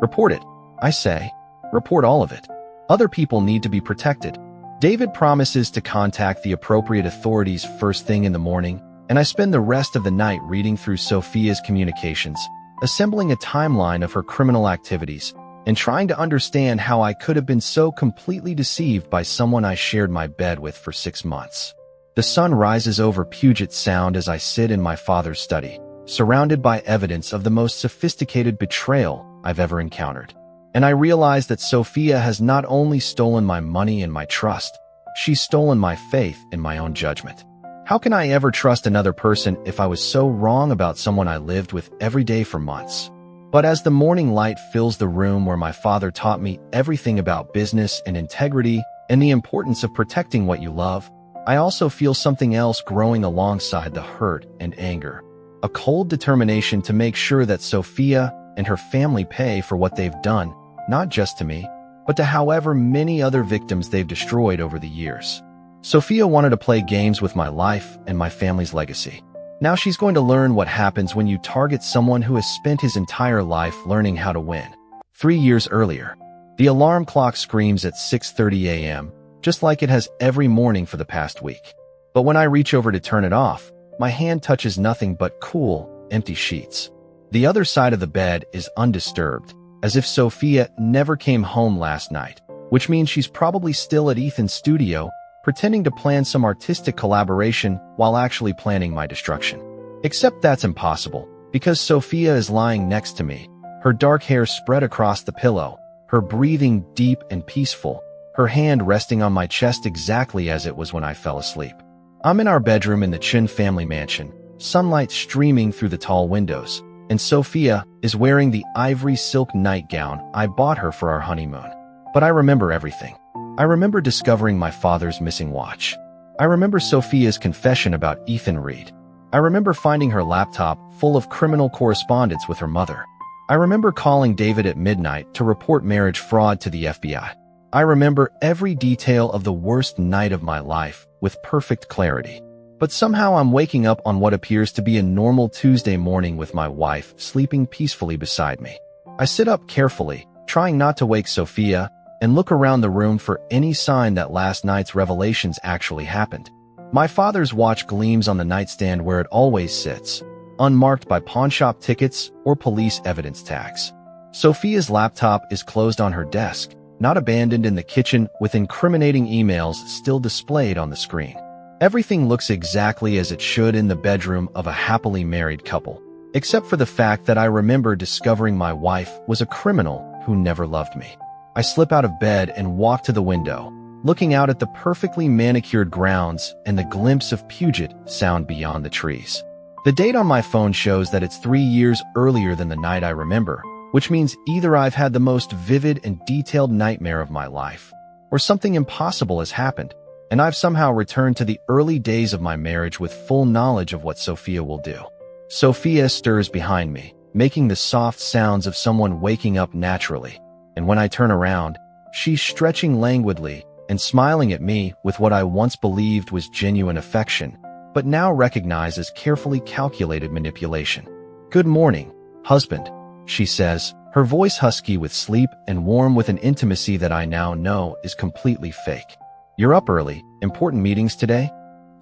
Report it, I say. Report all of it. Other people need to be protected. David promises to contact the appropriate authorities first thing in the morning, and I spend the rest of the night reading through Sophia's communications, assembling a timeline of her criminal activities, and trying to understand how I could have been so completely deceived by someone I shared my bed with for 6 months. The sun rises over Puget Sound as I sit in my father's study, surrounded by evidence of the most sophisticated betrayal I've ever encountered. And I realize that Sophia has not only stolen my money and my trust, she's stolen my faith in my own judgment. How can I ever trust another person if I was so wrong about someone I lived with every day for months? But as the morning light fills the room where my father taught me everything about business and integrity and the importance of protecting what you love, I also feel something else growing alongside the hurt and anger. A cold determination to make sure that Sophia and her family pay for what they've done, not just to me, but to however many other victims they've destroyed over the years. Sophia wanted to play games with my life and my family's legacy. Now she's going to learn what happens when you target someone who has spent his entire life learning how to win. 3 years earlier, the alarm clock screams at 6:30 a.m., just like it has every morning for the past week. But when I reach over to turn it off, my hand touches nothing but cool, empty sheets. The other side of the bed is undisturbed, as if Sophia never came home last night, which means she's probably still at Ethan's studio, pretending to plan some artistic collaboration while actually planning my destruction. Except that's impossible, because Sophia is lying next to me, her dark hair spread across the pillow, her breathing deep and peaceful, her hand resting on my chest exactly as it was when I fell asleep. I'm in our bedroom in the Chin family mansion, sunlight streaming through the tall windows, and Sophia is wearing the ivory silk nightgown I bought her for our honeymoon. But I remember everything. I remember discovering my father's missing watch. I remember Sophia's confession about Ethan Reed. I remember finding her laptop full of criminal correspondence with her mother. I remember calling David at midnight to report marriage fraud to the FBI. I remember every detail of the worst night of my life with perfect clarity. But somehow I'm waking up on what appears to be a normal Tuesday morning with my wife sleeping peacefully beside me. I sit up carefully, trying not to wake Sophia, and look around the room for any sign that last night's revelations actually happened. My father's watch gleams on the nightstand where it always sits, unmarked by pawnshop tickets or police evidence tags. Sophia's laptop is closed on her desk, not abandoned in the kitchen with incriminating emails still displayed on the screen. Everything looks exactly as it should in the bedroom of a happily married couple, except for the fact that I remember discovering my wife was a criminal who never loved me. I slip out of bed and walk to the window, looking out at the perfectly manicured grounds and the glimpse of Puget Sound beyond the trees. The date on my phone shows that it's 3 years earlier than the night I remember, which means either I've had the most vivid and detailed nightmare of my life, or something impossible has happened, and I've somehow returned to the early days of my marriage with full knowledge of what Sophia will do. Sophia stirs behind me, making the soft sounds of someone waking up naturally, and when I turn around, she's stretching languidly and smiling at me with what I once believed was genuine affection, but now recognize as carefully calculated manipulation. "Good morning, husband," she says, her voice husky with sleep and warm with an intimacy that I now know is completely fake. "You're up early. Important meetings today?"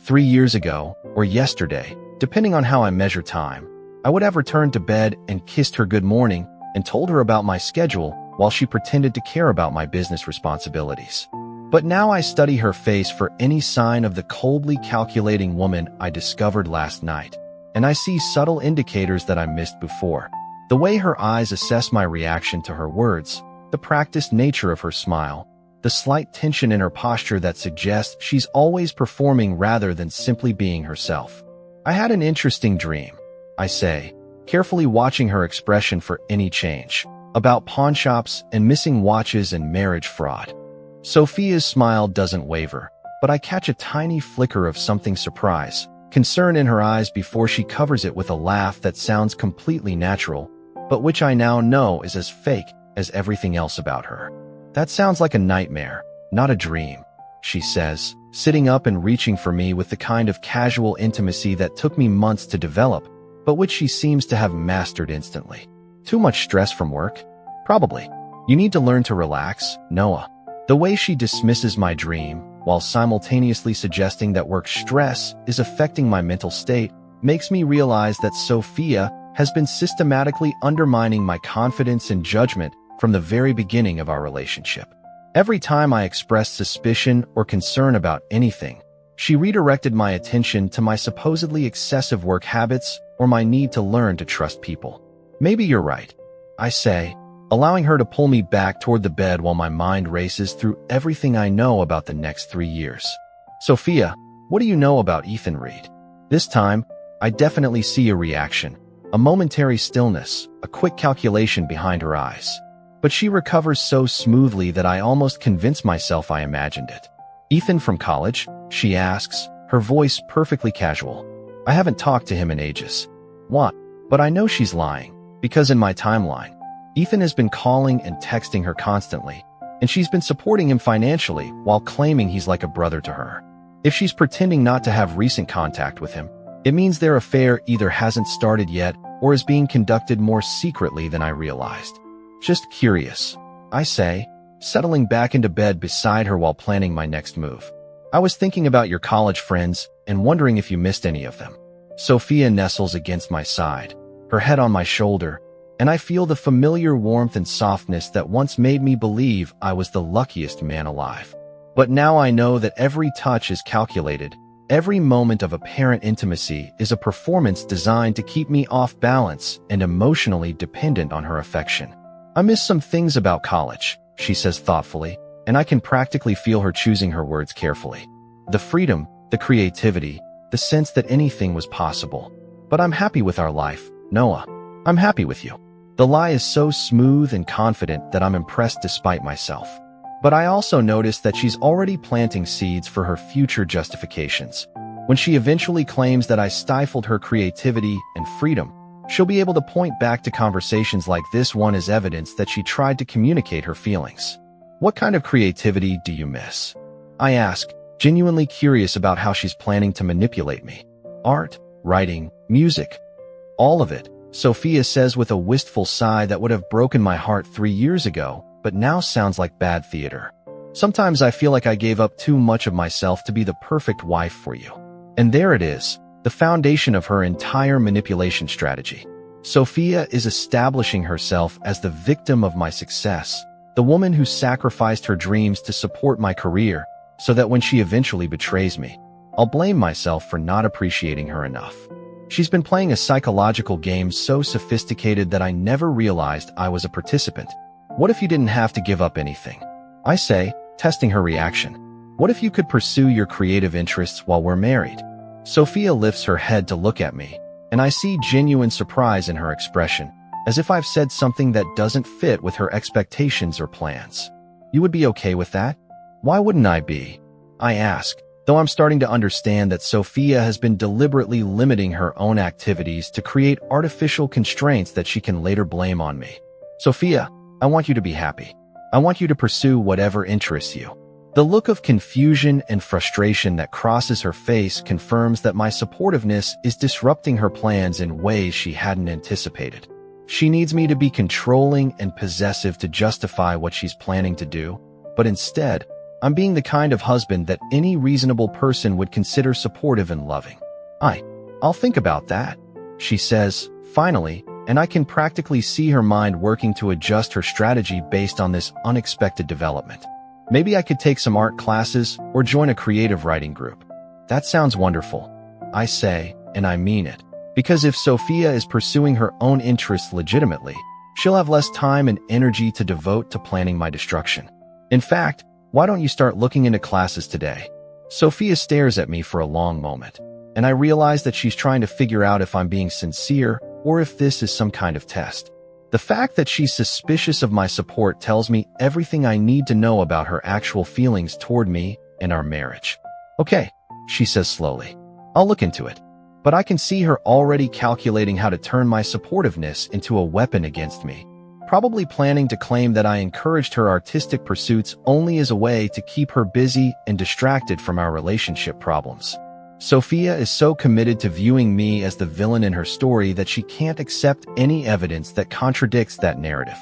3 years ago, or yesterday, depending on how I measure time, I would have returned to bed and kissed her good morning and told her about my schedule while she pretended to care about my business responsibilities. But now I study her face for any sign of the coldly calculating woman I discovered last night, and I see subtle indicators that I missed before. The way her eyes assess my reaction to her words, the practiced nature of her smile, the slight tension in her posture that suggests she's always performing rather than simply being herself. "I had an interesting dream," I say, carefully watching her expression for any change, "about pawnshops and missing watches and marriage fraud." Sophia's smile doesn't waver, but I catch a tiny flicker of something surprise, concern in her eyes before she covers it with a laugh that sounds completely natural, but which I now know is as fake as everything else about her. "That sounds like a nightmare, not a dream," she says, sitting up and reaching for me with the kind of casual intimacy that took me months to develop, but which she seems to have mastered instantly. "Too much stress from work?" "Probably. You need to learn to relax, Noah." The way she dismisses my dream, while simultaneously suggesting that work stress is affecting my mental state, makes me realize that Sophia has been systematically undermining my confidence and judgment from the very beginning of our relationship. Every time I expressed suspicion or concern about anything, she redirected my attention to my supposedly excessive work habits or my need to learn to trust people. "Maybe you're right," I say, allowing her to pull me back toward the bed while my mind races through everything I know about the next 3 years. "Sophia, what do you know about Ethan Reed?" This time, I definitely see a reaction, a momentary stillness, a quick calculation behind her eyes. But she recovers so smoothly that I almost convince myself I imagined it. "Ethan from college?" she asks, her voice perfectly casual. "I haven't talked to him in ages." "What?" But I know she's lying, because in my timeline, Ethan has been calling and texting her constantly, and she's been supporting him financially while claiming he's like a brother to her. If she's pretending not to have recent contact with him, it means their affair either hasn't started yet or is being conducted more secretly than I realized. Just curious, I say, settling back into bed beside her while planning my next move. I was thinking about your college friends and wondering if you missed any of them. Sophia nestles against my side, her head on my shoulder, and I feel the familiar warmth and softness that once made me believe I was the luckiest man alive. But now I know that every touch is calculated. Every moment of apparent intimacy is a performance designed to keep me off balance and emotionally dependent on her affection. I miss some things about college, she says thoughtfully, and I can practically feel her choosing her words carefully. The freedom, the creativity, the sense that anything was possible. But I'm happy with our life, Noah. I'm happy with you. The lie is so smooth and confident that I'm impressed despite myself. But I also notice that she's already planting seeds for her future justifications. When she eventually claims that I stifled her creativity and freedom, she'll be able to point back to conversations like this one as evidence that she tried to communicate her feelings. What kind of creativity do you miss? I ask, genuinely curious about how she's planning to manipulate me. Art, writing, music. All of it, Sophia says with a wistful sigh that would have broken my heart 3 years ago, but now sounds like bad theater. Sometimes I feel like I gave up too much of myself to be the perfect wife for you. And there it is, the foundation of her entire manipulation strategy. Sophia is establishing herself as the victim of my success, the woman who sacrificed her dreams to support my career, so that when she eventually betrays me, I'll blame myself for not appreciating her enough. She's been playing a psychological game so sophisticated that I never realized I was a participant. What if you didn't have to give up anything? I say, testing her reaction. What if you could pursue your creative interests while we're married? Sophia lifts her head to look at me, and I see genuine surprise in her expression, as if I've said something that doesn't fit with her expectations or plans. You would be okay with that? Why wouldn't I be? I ask, though I'm starting to understand that Sophia has been deliberately limiting her own activities to create artificial constraints that she can later blame on me. Sophia, I want you to be happy. I want you to pursue whatever interests you. The look of confusion and frustration that crosses her face confirms that my supportiveness is disrupting her plans in ways she hadn't anticipated. She needs me to be controlling and possessive to justify what she's planning to do, but instead, I'm being the kind of husband that any reasonable person would consider supportive and loving. I'll think about that, she says, finally, and I can practically see her mind working to adjust her strategy based on this unexpected development. Maybe I could take some art classes or join a creative writing group. That sounds wonderful, I say, and I mean it. Because if Sophia is pursuing her own interests legitimately, she'll have less time and energy to devote to planning my destruction. In fact, why don't you start looking into classes today? Sophia stares at me for a long moment, and I realize that she's trying to figure out if I'm being sincere or if this is some kind of test. The fact that she's suspicious of my support tells me everything I need to know about her actual feelings toward me and our marriage. Okay, she says slowly. I'll look into it. But I can see her already calculating how to turn my supportiveness into a weapon against me, probably planning to claim that I encouraged her artistic pursuits only as a way to keep her busy and distracted from our relationship problems. Sophia is so committed to viewing me as the villain in her story that she can't accept any evidence that contradicts that narrative.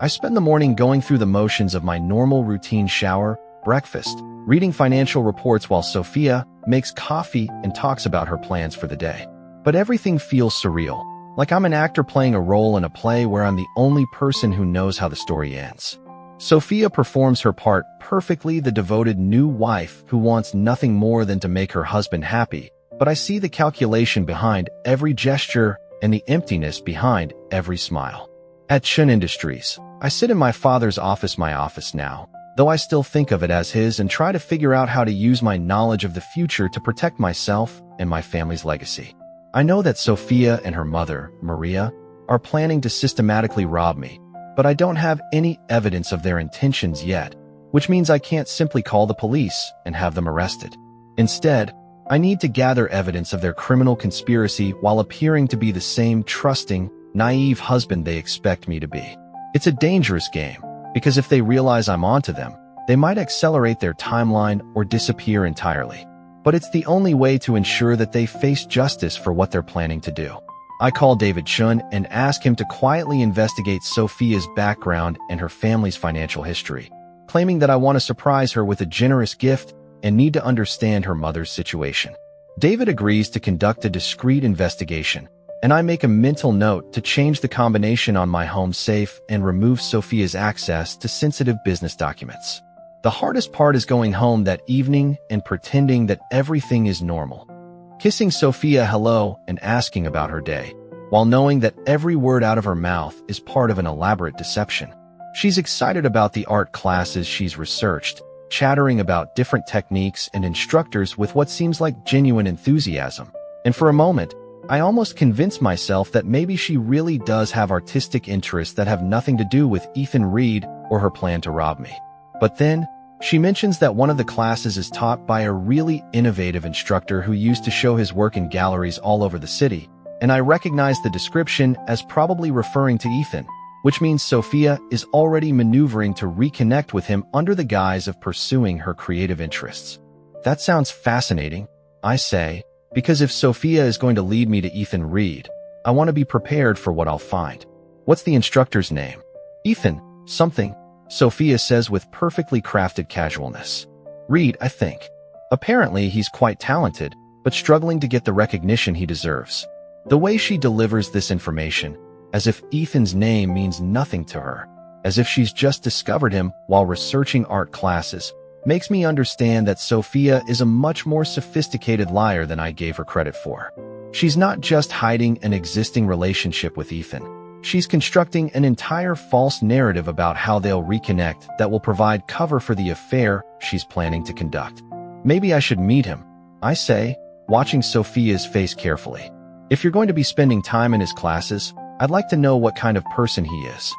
I spend the morning going through the motions of my normal routine: shower, breakfast, reading financial reports while Sophia makes coffee and talks about her plans for the day. But everything feels surreal, like I'm an actor playing a role in a play where I'm the only person who knows how the story ends. Sophia performs her part perfectly, the devoted new wife who wants nothing more than to make her husband happy, but I see the calculation behind every gesture and the emptiness behind every smile. At Chun Industries, I sit in my father's office, my office now, though I still think of it as his, and try to figure out how to use my knowledge of the future to protect myself and my family's legacy. I know that Sophia and her mother, Maria, are planning to systematically rob me, but I don't have any evidence of their intentions yet, which means I can't simply call the police and have them arrested. Instead, I need to gather evidence of their criminal conspiracy while appearing to be the same trusting, naive husband they expect me to be. It's a dangerous game, because if they realize I'm onto them, they might accelerate their timeline or disappear entirely. But it's the only way to ensure that they face justice for what they're planning to do. I call David Chun and ask him to quietly investigate Sophia's background and her family's financial history, claiming that I want to surprise her with a generous gift and need to understand her mother's situation. David agrees to conduct a discreet investigation, and I make a mental note to change the combination on my home safe and remove Sophia's access to sensitive business documents. The hardest part is going home that evening and pretending that everything is normal. Kissing Sophia hello and asking about her day, while knowing that every word out of her mouth is part of an elaborate deception. She's excited about the art classes she's researched, chattering about different techniques and instructors with what seems like genuine enthusiasm. And for a moment, I almost convince myself that maybe she really does have artistic interests that have nothing to do with Ethan Reed or her plan to rob me. But then, she mentions that one of the classes is taught by a really innovative instructor who used to show his work in galleries all over the city, and I recognize the description as probably referring to Ethan, which means Sophia is already maneuvering to reconnect with him under the guise of pursuing her creative interests. That sounds fascinating, I say, because if Sophia is going to lead me to Ethan Reed, I want to be prepared for what I'll find. What's the instructor's name? Ethan, something, Sophia says with perfectly crafted casualness. Reed, I think. Apparently, he's quite talented, but struggling to get the recognition he deserves. The way she delivers this information, as if Ethan's name means nothing to her, as if she's just discovered him while researching art classes, makes me understand that Sophia is a much more sophisticated liar than I gave her credit for. She's not just hiding an existing relationship with Ethan. She's constructing an entire false narrative about how they'll reconnect that will provide cover for the affair she's planning to conduct. Maybe I should meet him, I say, watching Sophia's face carefully. If you're going to be spending time in his classes, I'd like to know what kind of person he is.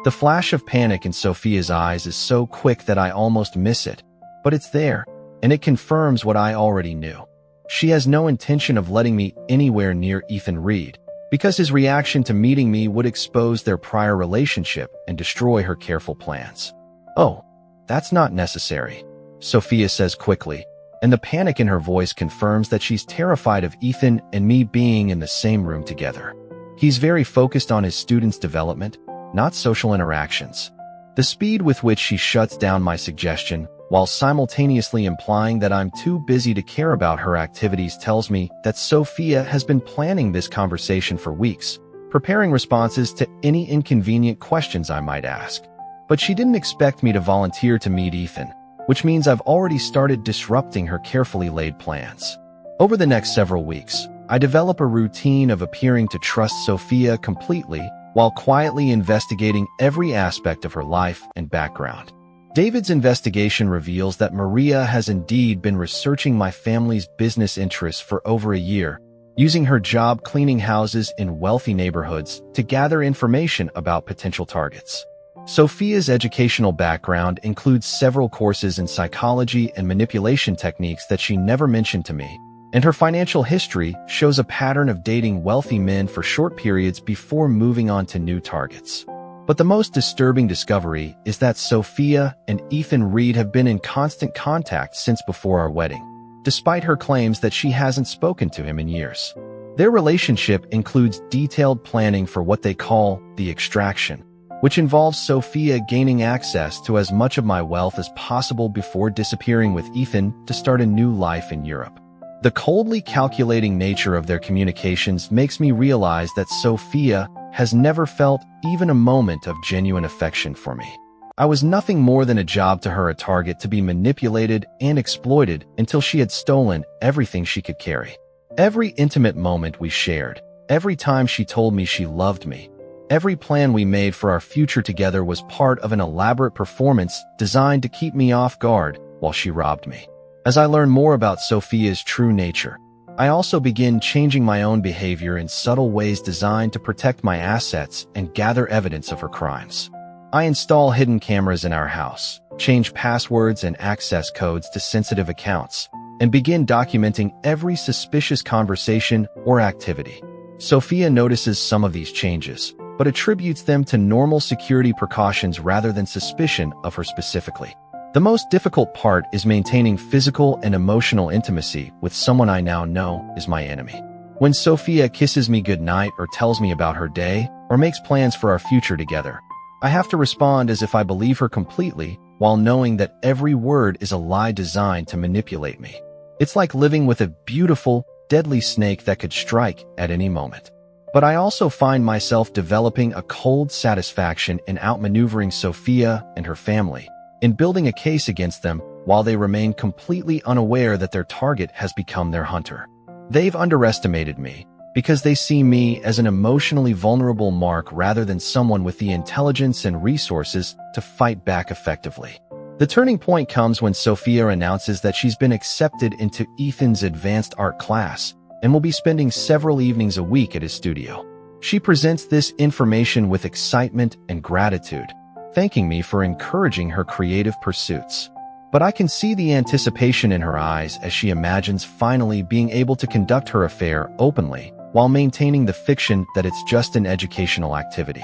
The flash of panic in Sophia's eyes is so quick that I almost miss it, but it's there, and it confirms what I already knew. She has no intention of letting me anywhere near Ethan Reed, because his reaction to meeting me would expose their prior relationship and destroy her careful plans. Oh, that's not necessary, Sophia says quickly, and the panic in her voice confirms that she's terrified of Ethan and me being in the same room together. He's very focused on his students' development, not social interactions. The speed with which she shuts down my suggestion, while simultaneously implying that I'm too busy to care about her activities, tells me that Sophia has been planning this conversation for weeks, preparing responses to any inconvenient questions I might ask. But she didn't expect me to volunteer to meet Ethan, which means I've already started disrupting her carefully laid plans. Over the next several weeks, I develop a routine of appearing to trust Sophia completely while quietly investigating every aspect of her life and background. David's investigation reveals that Maria has indeed been researching my family's business interests for over a year, using her job cleaning houses in wealthy neighborhoods to gather information about potential targets. Sophia's educational background includes several courses in psychology and manipulation techniques that she never mentioned to me, and her financial history shows a pattern of dating wealthy men for short periods before moving on to new targets. But the most disturbing discovery is that Sophia and Ethan Reed have been in constant contact since before our wedding, despite her claims that she hasn't spoken to him in years. Their relationship includes detailed planning for what they call the extraction, which involves Sophia gaining access to as much of my wealth as possible before disappearing with Ethan to start a new life in Europe. The coldly calculating nature of their communications makes me realize that Sophia has never felt even a moment of genuine affection for me. I was nothing more than a job to her, a target to be manipulated and exploited until she had stolen everything she could carry. Every intimate moment we shared, every time she told me she loved me, every plan we made for our future together was part of an elaborate performance designed to keep me off guard while she robbed me. As I learn more about Sophia's true nature, I also begin changing my own behavior in subtle ways designed to protect my assets and gather evidence of her crimes. I install hidden cameras in our house, change passwords and access codes to sensitive accounts, and begin documenting every suspicious conversation or activity. Sophia notices some of these changes, but attributes them to normal security precautions rather than suspicion of her specifically. The most difficult part is maintaining physical and emotional intimacy with someone I now know is my enemy. When Sophia kisses me goodnight or tells me about her day or makes plans for our future together, I have to respond as if I believe her completely while knowing that every word is a lie designed to manipulate me. It's like living with a beautiful, deadly snake that could strike at any moment. But I also find myself developing a cold satisfaction in outmaneuvering Sophia and her family, in building a case against them while they remain completely unaware that their target has become their hunter. They've underestimated me because they see me as an emotionally vulnerable mark rather than someone with the intelligence and resources to fight back effectively. The turning point comes when Sophia announces that she's been accepted into Ethan's advanced art class and will be spending several evenings a week at his studio. She presents this information with excitement and gratitude, thanking me for encouraging her creative pursuits. But I can see the anticipation in her eyes as she imagines finally being able to conduct her affair openly while maintaining the fiction that it's just an educational activity.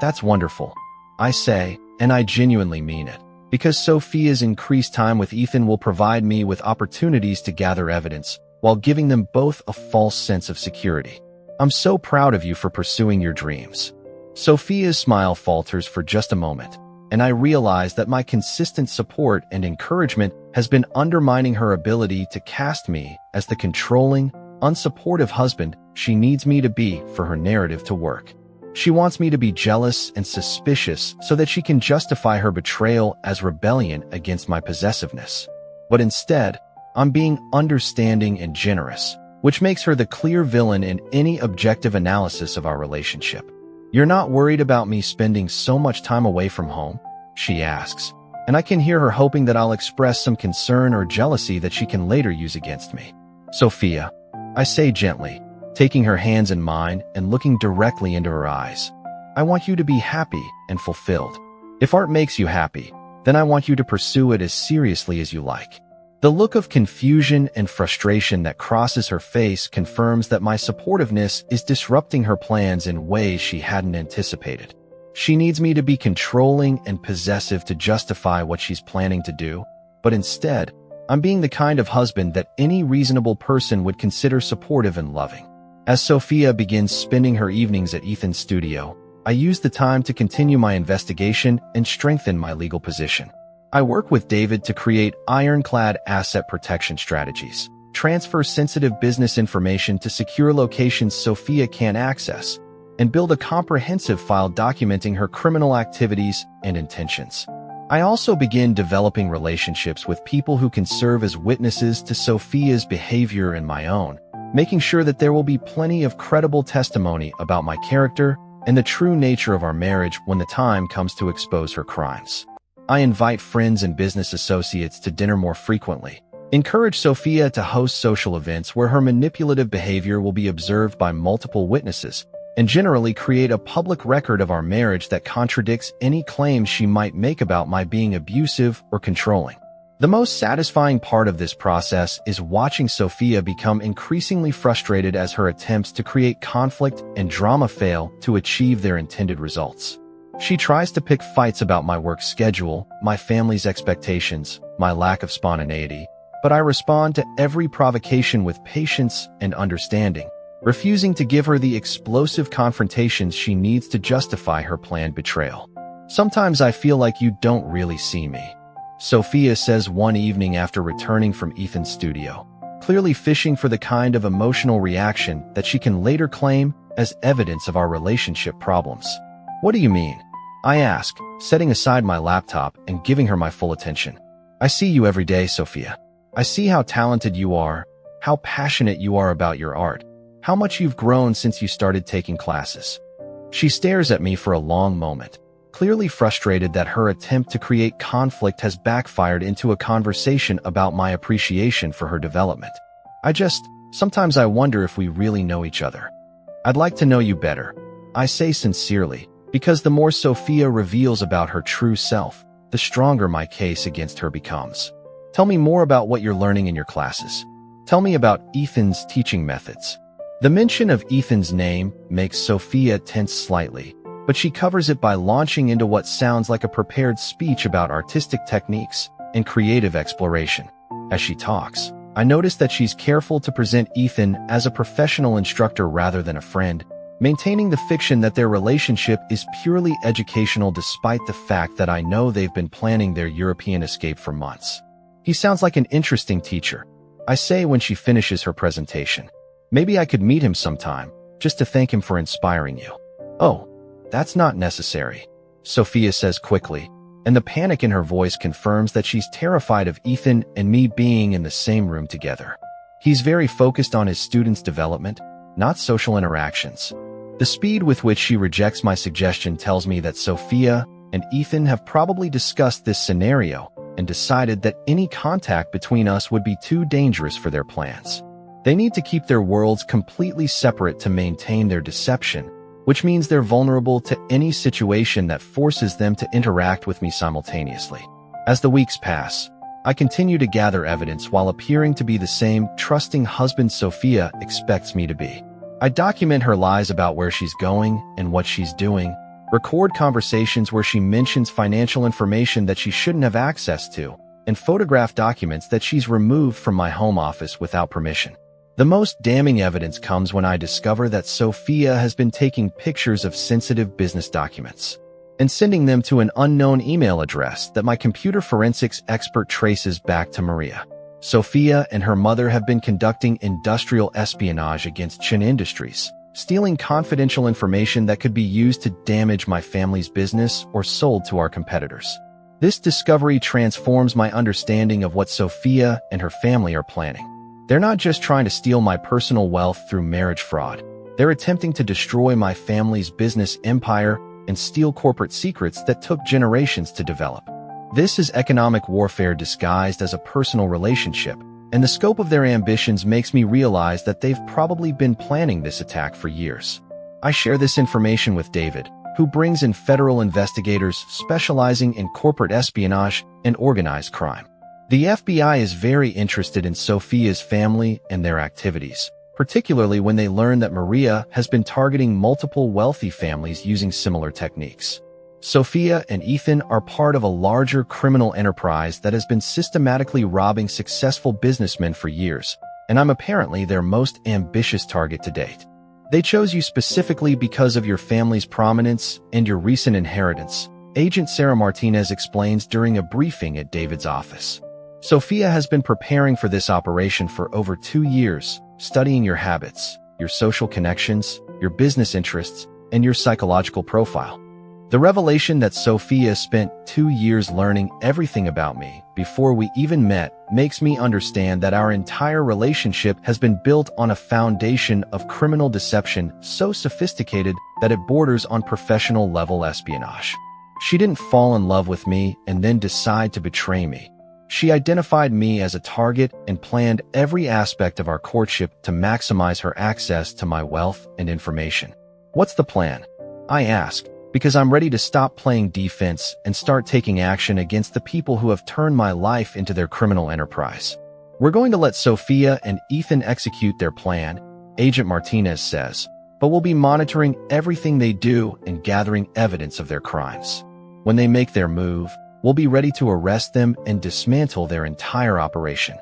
That's wonderful, I say, and I genuinely mean it, because Sophia's increased time with Ethan will provide me with opportunities to gather evidence while giving them both a false sense of security. I'm so proud of you for pursuing your dreams. Sophia's smile falters for just a moment, and I realize that my consistent support and encouragement has been undermining her ability to cast me as the controlling, unsupportive husband she needs me to be for her narrative to work. She wants me to be jealous and suspicious so that she can justify her betrayal as rebellion against my possessiveness. But instead, I'm being understanding and generous, which makes her the clear villain in any objective analysis of our relationship. "You're not worried about me spending so much time away from home?" she asks, and I can hear her hoping that I'll express some concern or jealousy that she can later use against me. "Sophia," I say gently, taking her hands in mine and looking directly into her eyes, "I want you to be happy and fulfilled. If art makes you happy, then I want you to pursue it as seriously as you like." The look of confusion and frustration that crosses her face confirms that my supportiveness is disrupting her plans in ways she hadn't anticipated. She needs me to be controlling and possessive to justify what she's planning to do, but instead, I'm being the kind of husband that any reasonable person would consider supportive and loving. As Sophia begins spending her evenings at Ethan's studio, I use the time to continue my investigation and strengthen my legal position. I work with David to create ironclad asset protection strategies, transfer sensitive business information to secure locations Sophia can't access, and build a comprehensive file documenting her criminal activities and intentions. I also begin developing relationships with people who can serve as witnesses to Sophia's behavior and my own, making sure that there will be plenty of credible testimony about my character and the true nature of our marriage when the time comes to expose her crimes. I invite friends and business associates to dinner more frequently, encourage Sophia to host social events where her manipulative behavior will be observed by multiple witnesses, and generally create a public record of our marriage that contradicts any claims she might make about my being abusive or controlling. The most satisfying part of this process is watching Sophia become increasingly frustrated as her attempts to create conflict and drama fail to achieve their intended results. She tries to pick fights about my work schedule, my family's expectations, my lack of spontaneity, but I respond to every provocation with patience and understanding, refusing to give her the explosive confrontations she needs to justify her planned betrayal. "Sometimes I feel like you don't really see me," Sophia says one evening after returning from Ethan's studio, clearly fishing for the kind of emotional reaction that she can later claim as evidence of our relationship problems. "What do you mean?" I ask, setting aside my laptop and giving her my full attention. "I see you every day, Sophia. I see how talented you are, how passionate you are about your art, how much you've grown since you started taking classes." She stares at me for a long moment, clearly frustrated that her attempt to create conflict has backfired into a conversation about my appreciation for her development. Sometimes I wonder if we really know each other. "I'd like to know you better," I say sincerely, because the more Sophia reveals about her true self, the stronger my case against her becomes. "Tell me more about what you're learning in your classes. Tell me about Ethan's teaching methods." The mention of Ethan's name makes Sophia tense slightly, but she covers it by launching into what sounds like a prepared speech about artistic techniques and creative exploration. As she talks, I notice that she's careful to present Ethan as a professional instructor rather than a friend, maintaining the fiction that their relationship is purely educational despite the fact that I know they've been planning their European escape for months. He sounds like an interesting teacher, I say when she finishes her presentation. Maybe I could meet him sometime, just to thank him for inspiring you. Oh, that's not necessary, Sophia says quickly, and the panic in her voice confirms that she's terrified of Ethan and me being in the same room together. He's very focused on his students' development, not social interactions. The speed with which she rejects my suggestion tells me that Sophia and Ethan have probably discussed this scenario and decided that any contact between us would be too dangerous for their plans. They need to keep their worlds completely separate to maintain their deception, which means they're vulnerable to any situation that forces them to interact with me simultaneously. As the weeks pass, I continue to gather evidence while appearing to be the same trusting husband Sophia expects me to be. I document her lies about where she's going and what she's doing, record conversations where she mentions financial information that she shouldn't have access to, and photograph documents that she's removed from my home office without permission. The most damning evidence comes when I discover that Sophia has been taking pictures of sensitive business documents and sending them to an unknown email address that my computer forensics expert traces back to Maria. Sophia and her mother have been conducting industrial espionage against Chin Industries, stealing confidential information that could be used to damage my family's business or sold to our competitors. This discovery transforms my understanding of what Sophia and her family are planning. They're not just trying to steal my personal wealth through marriage fraud. They're attempting to destroy my family's business empire and steal corporate secrets that took generations to develop. This is economic warfare disguised as a personal relationship, and the scope of their ambitions makes me realize that they've probably been planning this attack for years. I share this information with David, who brings in federal investigators specializing in corporate espionage and organized crime. The FBI is very interested in Sophia's family and their activities, particularly when they learn that Maria has been targeting multiple wealthy families using similar techniques. Sophia and Ethan are part of a larger criminal enterprise that has been systematically robbing successful businessmen for years, and I'm apparently their most ambitious target to date. They chose you specifically because of your family's prominence and your recent inheritance, Agent Sarah Martinez explains during a briefing at David's office. Sophia has been preparing for this operation for over 2 years, studying your habits, your social connections, your business interests, and your psychological profile. The revelation that Sophia spent 2 years learning everything about me before we even met makes me understand that our entire relationship has been built on a foundation of criminal deception so sophisticated that it borders on professional-level espionage. She didn't fall in love with me and then decide to betray me. She identified me as a target and planned every aspect of our courtship to maximize her access to my wealth and information. What's the plan? I ask, because I'm ready to stop playing defense and start taking action against the people who have turned my life into their criminal enterprise. We're going to let Sophia and Ethan execute their plan, Agent Martinez says, but we'll be monitoring everything they do and gathering evidence of their crimes. When they make their move, we'll be ready to arrest them and dismantle their entire operation.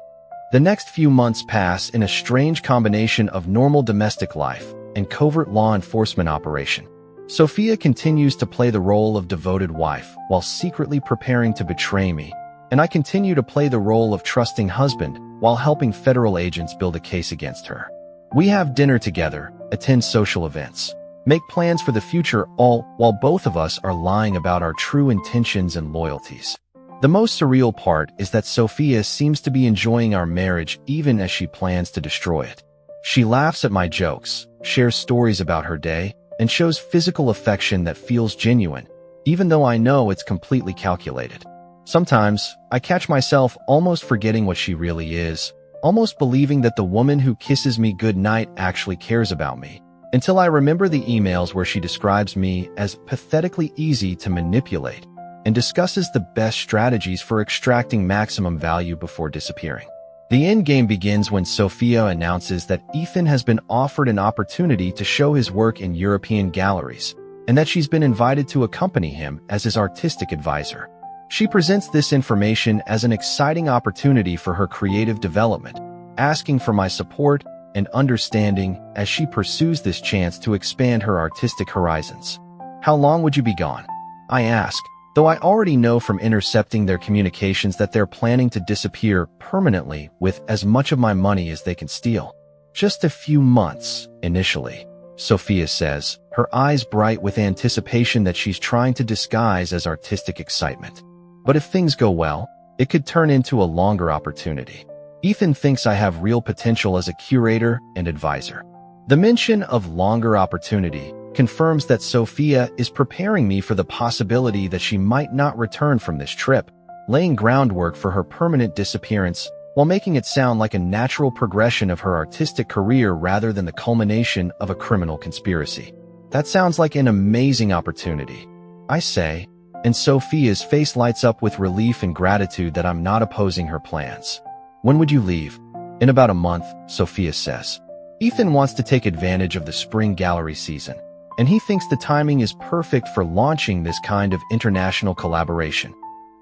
The next few months pass in a strange combination of normal domestic life and covert law enforcement operation. Sophia continues to play the role of devoted wife while secretly preparing to betray me, and I continue to play the role of trusting husband while helping federal agents build a case against her. We have dinner together, attend social events, make plans for the future, all while both of us are lying about our true intentions and loyalties. The most surreal part is that Sophia seems to be enjoying our marriage even as she plans to destroy it. She laughs at my jokes, shares stories about her day, and shows physical affection that feels genuine, even though I know it's completely calculated. Sometimes, I catch myself almost forgetting what she really is, almost believing that the woman who kisses me goodnight actually cares about me, until I remember the emails where she describes me as pathetically easy to manipulate and discusses the best strategies for extracting maximum value before disappearing. The endgame begins when Sophia announces that Ethan has been offered an opportunity to show his work in European galleries, and that she's been invited to accompany him as his artistic advisor. She presents this information as an exciting opportunity for her creative development, asking for my support and understanding as she pursues this chance to expand her artistic horizons. "How long would you be gone?" I ask, though I already know from intercepting their communications that they're planning to disappear permanently with as much of my money as they can steal. "Just a few months, initially," Sophia says, her eyes bright with anticipation that she's trying to disguise as artistic excitement. "But if things go well, it could turn into a longer opportunity. Ethan thinks I have real potential as a curator and advisor." The mention of longer opportunity confirms that Sophia is preparing me for the possibility that she might not return from this trip, laying groundwork for her permanent disappearance while making it sound like a natural progression of her artistic career rather than the culmination of a criminal conspiracy. "That sounds like an amazing opportunity," I say, and Sophia's face lights up with relief and gratitude that I'm not opposing her plans. "When would you leave?" "In about a month," Sophia says. "Ethan wants to take advantage of the spring gallery season, and he thinks the timing is perfect for launching this kind of international collaboration."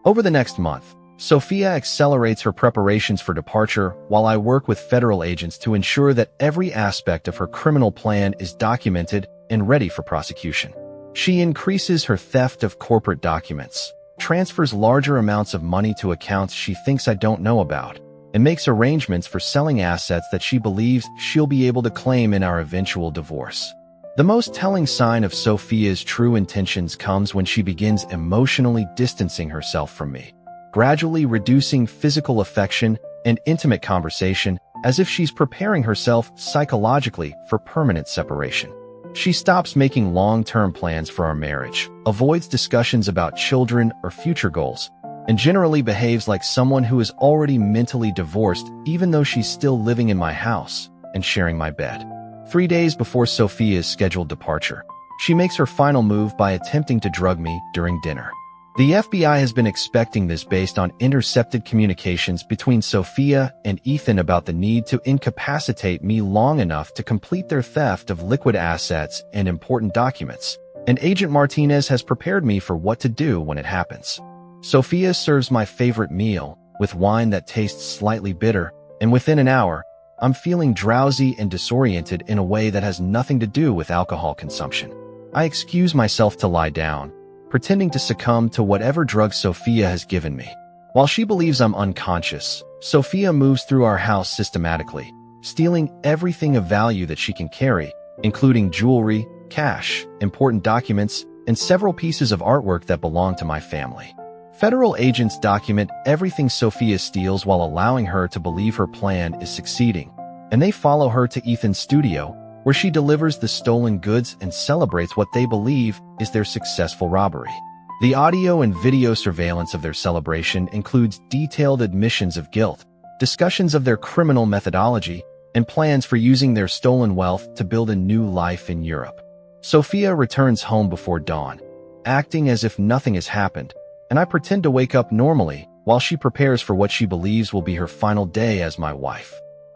Over the next month, Sophia accelerates her preparations for departure while I work with federal agents to ensure that every aspect of her criminal plan is documented and ready for prosecution. She increases her theft of corporate documents, transfers larger amounts of money to accounts she thinks I don't know about, and makes arrangements for selling assets that she believes she'll be able to claim in our eventual divorce. The most telling sign of Sophia's true intentions comes when she begins emotionally distancing herself from me, gradually reducing physical affection and intimate conversation as if she's preparing herself psychologically for permanent separation. She stops making long-term plans for our marriage, avoids discussions about children or future goals, and generally behaves like someone who is already mentally divorced even though she's still living in my house and sharing my bed. 3 days before Sophia's scheduled departure, she makes her final move by attempting to drug me during dinner. The FBI has been expecting this based on intercepted communications between Sophia and Ethan about the need to incapacitate me long enough to complete their theft of liquid assets and important documents, and Agent Martinez has prepared me for what to do when it happens. Sophia serves my favorite meal with wine that tastes slightly bitter, and within an hour, I'm feeling drowsy and disoriented in a way that has nothing to do with alcohol consumption. I excuse myself to lie down, pretending to succumb to whatever drug Sophia has given me. While she believes I'm unconscious, Sophia moves through our house systematically, stealing everything of value that she can carry, including jewelry, cash, important documents, and several pieces of artwork that belong to my family. Federal agents document everything Sophia steals while allowing her to believe her plan is succeeding, and they follow her to Ethan's studio, where she delivers the stolen goods and celebrates what they believe is their successful robbery. The audio and video surveillance of their celebration includes detailed admissions of guilt, discussions of their criminal methodology, and plans for using their stolen wealth to build a new life in Europe. Sophia returns home before dawn, acting as if nothing has happened, and I pretend to wake up normally while she prepares for what she believes will be her final day as my wife.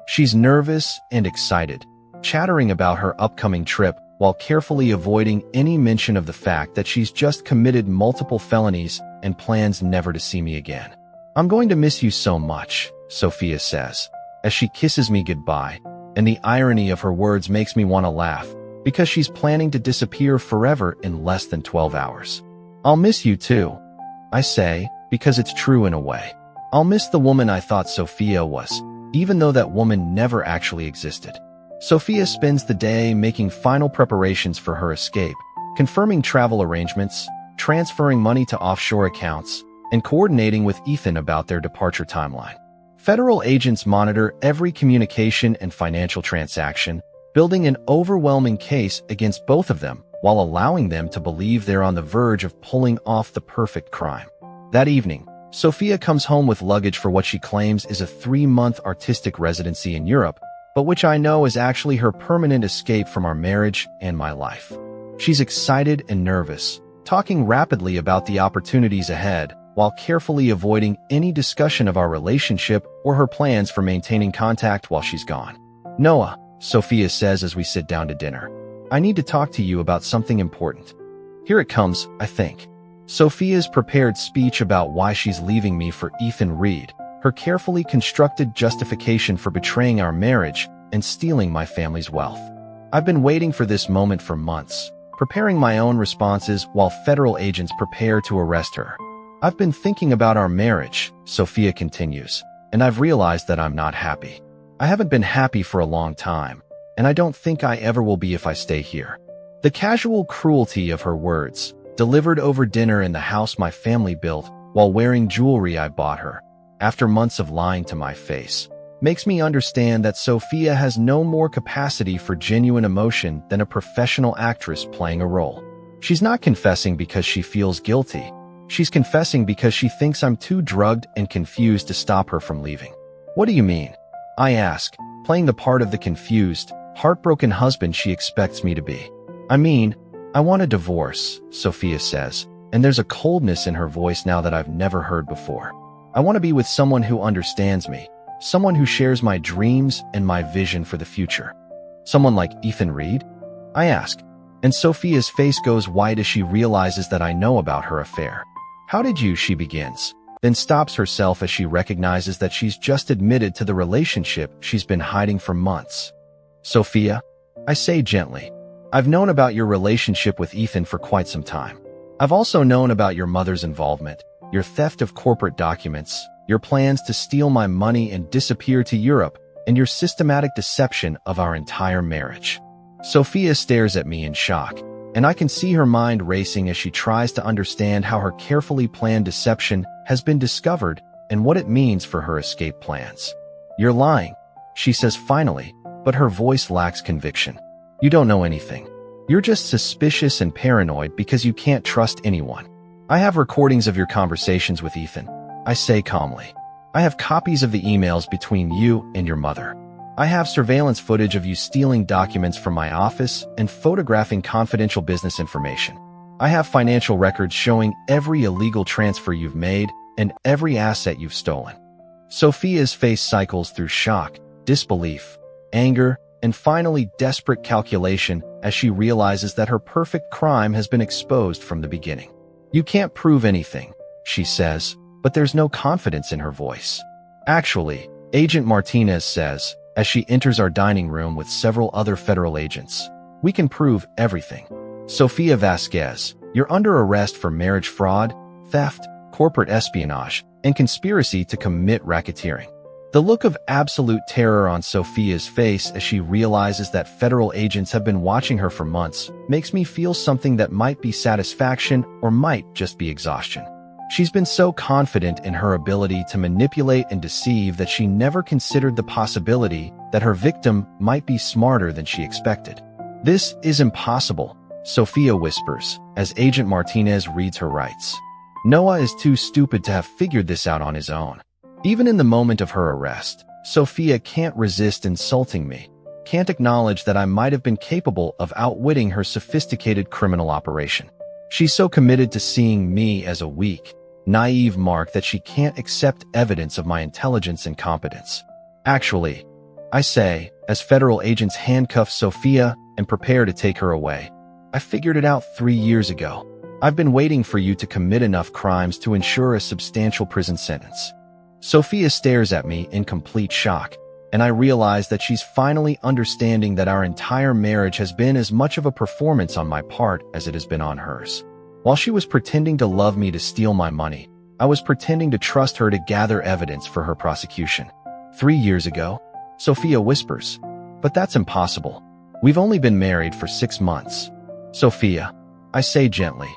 She's nervous and excited, chattering about her upcoming trip while carefully avoiding any mention of the fact that she's just committed multiple felonies and plans never to see me again. "I'm going to miss you so much," Sophia says, as she kisses me goodbye, and the irony of her words makes me want to laugh, because she's planning to disappear forever in less than 12 hours. "I'll miss you too," I say, because it's true in a way. I'll miss the woman I thought Sophia was, even though that woman never actually existed. Sophia spends the day making final preparations for her escape, confirming travel arrangements, transferring money to offshore accounts, and coordinating with Ethan about their departure timeline. Federal agents monitor every communication and financial transaction, building an overwhelming case against both of them while allowing them to believe they're on the verge of pulling off the perfect crime. That evening, Sophia comes home with luggage for what she claims is a 3-month artistic residency in Europe, but which I know is actually her permanent escape from our marriage and my life. She's excited and nervous, talking rapidly about the opportunities ahead, while carefully avoiding any discussion of our relationship or her plans for maintaining contact while she's gone. "Noah," Sophia says as we sit down to dinner, "I need to talk to you about something important." Here it comes, I think. Sophia's prepared speech about why she's leaving me for Ethan Reed, her carefully constructed justification for betraying our marriage and stealing my family's wealth. I've been waiting for this moment for months, preparing my own responses while federal agents prepare to arrest her. I've been thinking about our marriage, Sophia continues, and I've realized that I'm not happy. I haven't been happy for a long time, and I don't think I ever will be if I stay here. The casual cruelty of her words, delivered over dinner in the house my family built while wearing jewelry I bought her, after months of lying to my face, makes me understand that Sophia has no more capacity for genuine emotion than a professional actress playing a role. She's not confessing because she feels guilty. She's confessing because she thinks I'm too drugged and confused to stop her from leaving. What do you mean? I ask, playing the part of the confused, heartbroken husband she expects me to be. I mean, I want a divorce, Sophia says, and there's a coldness in her voice now that I've never heard before. I want to be with someone who understands me, someone who shares my dreams and my vision for the future. Someone like Ethan Reed? I ask, and Sophia's face goes white as she realizes that I know about her affair. How did you, she begins, then stops herself as she recognizes that she's just admitted to the relationship she's been hiding for months. Sophia, I say gently, I've known about your relationship with Ethan for quite some time. I've also known about your mother's involvement, your theft of corporate documents, your plans to steal my money and disappear to Europe, and your systematic deception of our entire marriage. Sophia stares at me in shock, and I can see her mind racing as she tries to understand how her carefully planned deception has been discovered and what it means for her escape plans. You're lying, she says finally, but her voice lacks conviction. You don't know anything. You're just suspicious and paranoid because you can't trust anyone. I have recordings of your conversations with Ethan, I say calmly. I have copies of the emails between you and your mother. I have surveillance footage of you stealing documents from my office and photographing confidential business information. I have financial records showing every illegal transfer you've made and every asset you've stolen. Sophia's face cycles through shock, disbelief, anger, and finally desperate calculation as she realizes that her perfect crime has been exposed from the beginning. You can't prove anything, she says, but there's no confidence in her voice. Actually, Agent Martinez says, as she enters our dining room with several other federal agents, we can prove everything. Sofia Vasquez, you're under arrest for marriage fraud, theft, corporate espionage, and conspiracy to commit racketeering. The look of absolute terror on Sophia's face as she realizes that federal agents have been watching her for months makes me feel something that might be satisfaction or might just be exhaustion. She's been so confident in her ability to manipulate and deceive that she never considered the possibility that her victim might be smarter than she expected. This is impossible, Sophia whispers, as Agent Martinez reads her rights. Noah is too stupid to have figured this out on his own. Even in the moment of her arrest, Sophia can't resist insulting me, can't acknowledge that I might have been capable of outwitting her sophisticated criminal operation. She's so committed to seeing me as a weak, naive mark that she can't accept evidence of my intelligence and competence. Actually, I say, as federal agents handcuff Sophia and prepare to take her away, I figured it out 3 years ago. I've been waiting for you to commit enough crimes to ensure a substantial prison sentence. Sophia stares at me in complete shock, and I realize that she's finally understanding that our entire marriage has been as much of a performance on my part as it has been on hers. While she was pretending to love me to steal my money, I was pretending to trust her to gather evidence for her prosecution. 3 years ago, Sophia whispers, but that's impossible. We've only been married for 6 months. Sophia, I say gently,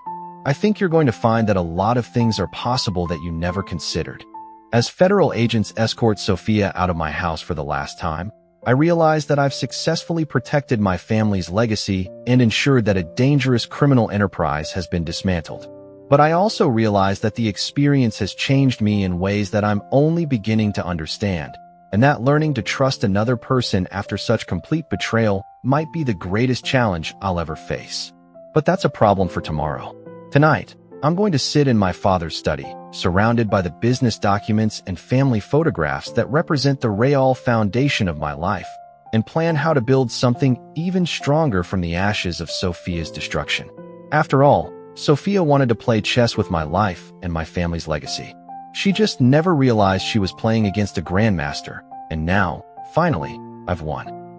I think you're going to find that a lot of things are possible that you never considered. As federal agents escort Sophia out of my house for the last time, I realize that I've successfully protected my family's legacy and ensured that a dangerous criminal enterprise has been dismantled. But I also realize that the experience has changed me in ways that I'm only beginning to understand, and that learning to trust another person after such complete betrayal might be the greatest challenge I'll ever face. But that's a problem for tomorrow. Tonight, I'm going to sit in my father's study, surrounded by the business documents and family photographs that represent the real foundation of my life, and plan how to build something even stronger from the ashes of Sophia's destruction. After all, Sophia wanted to play chess with my life and my family's legacy. She just never realized she was playing against a grandmaster, and now, finally, I've won.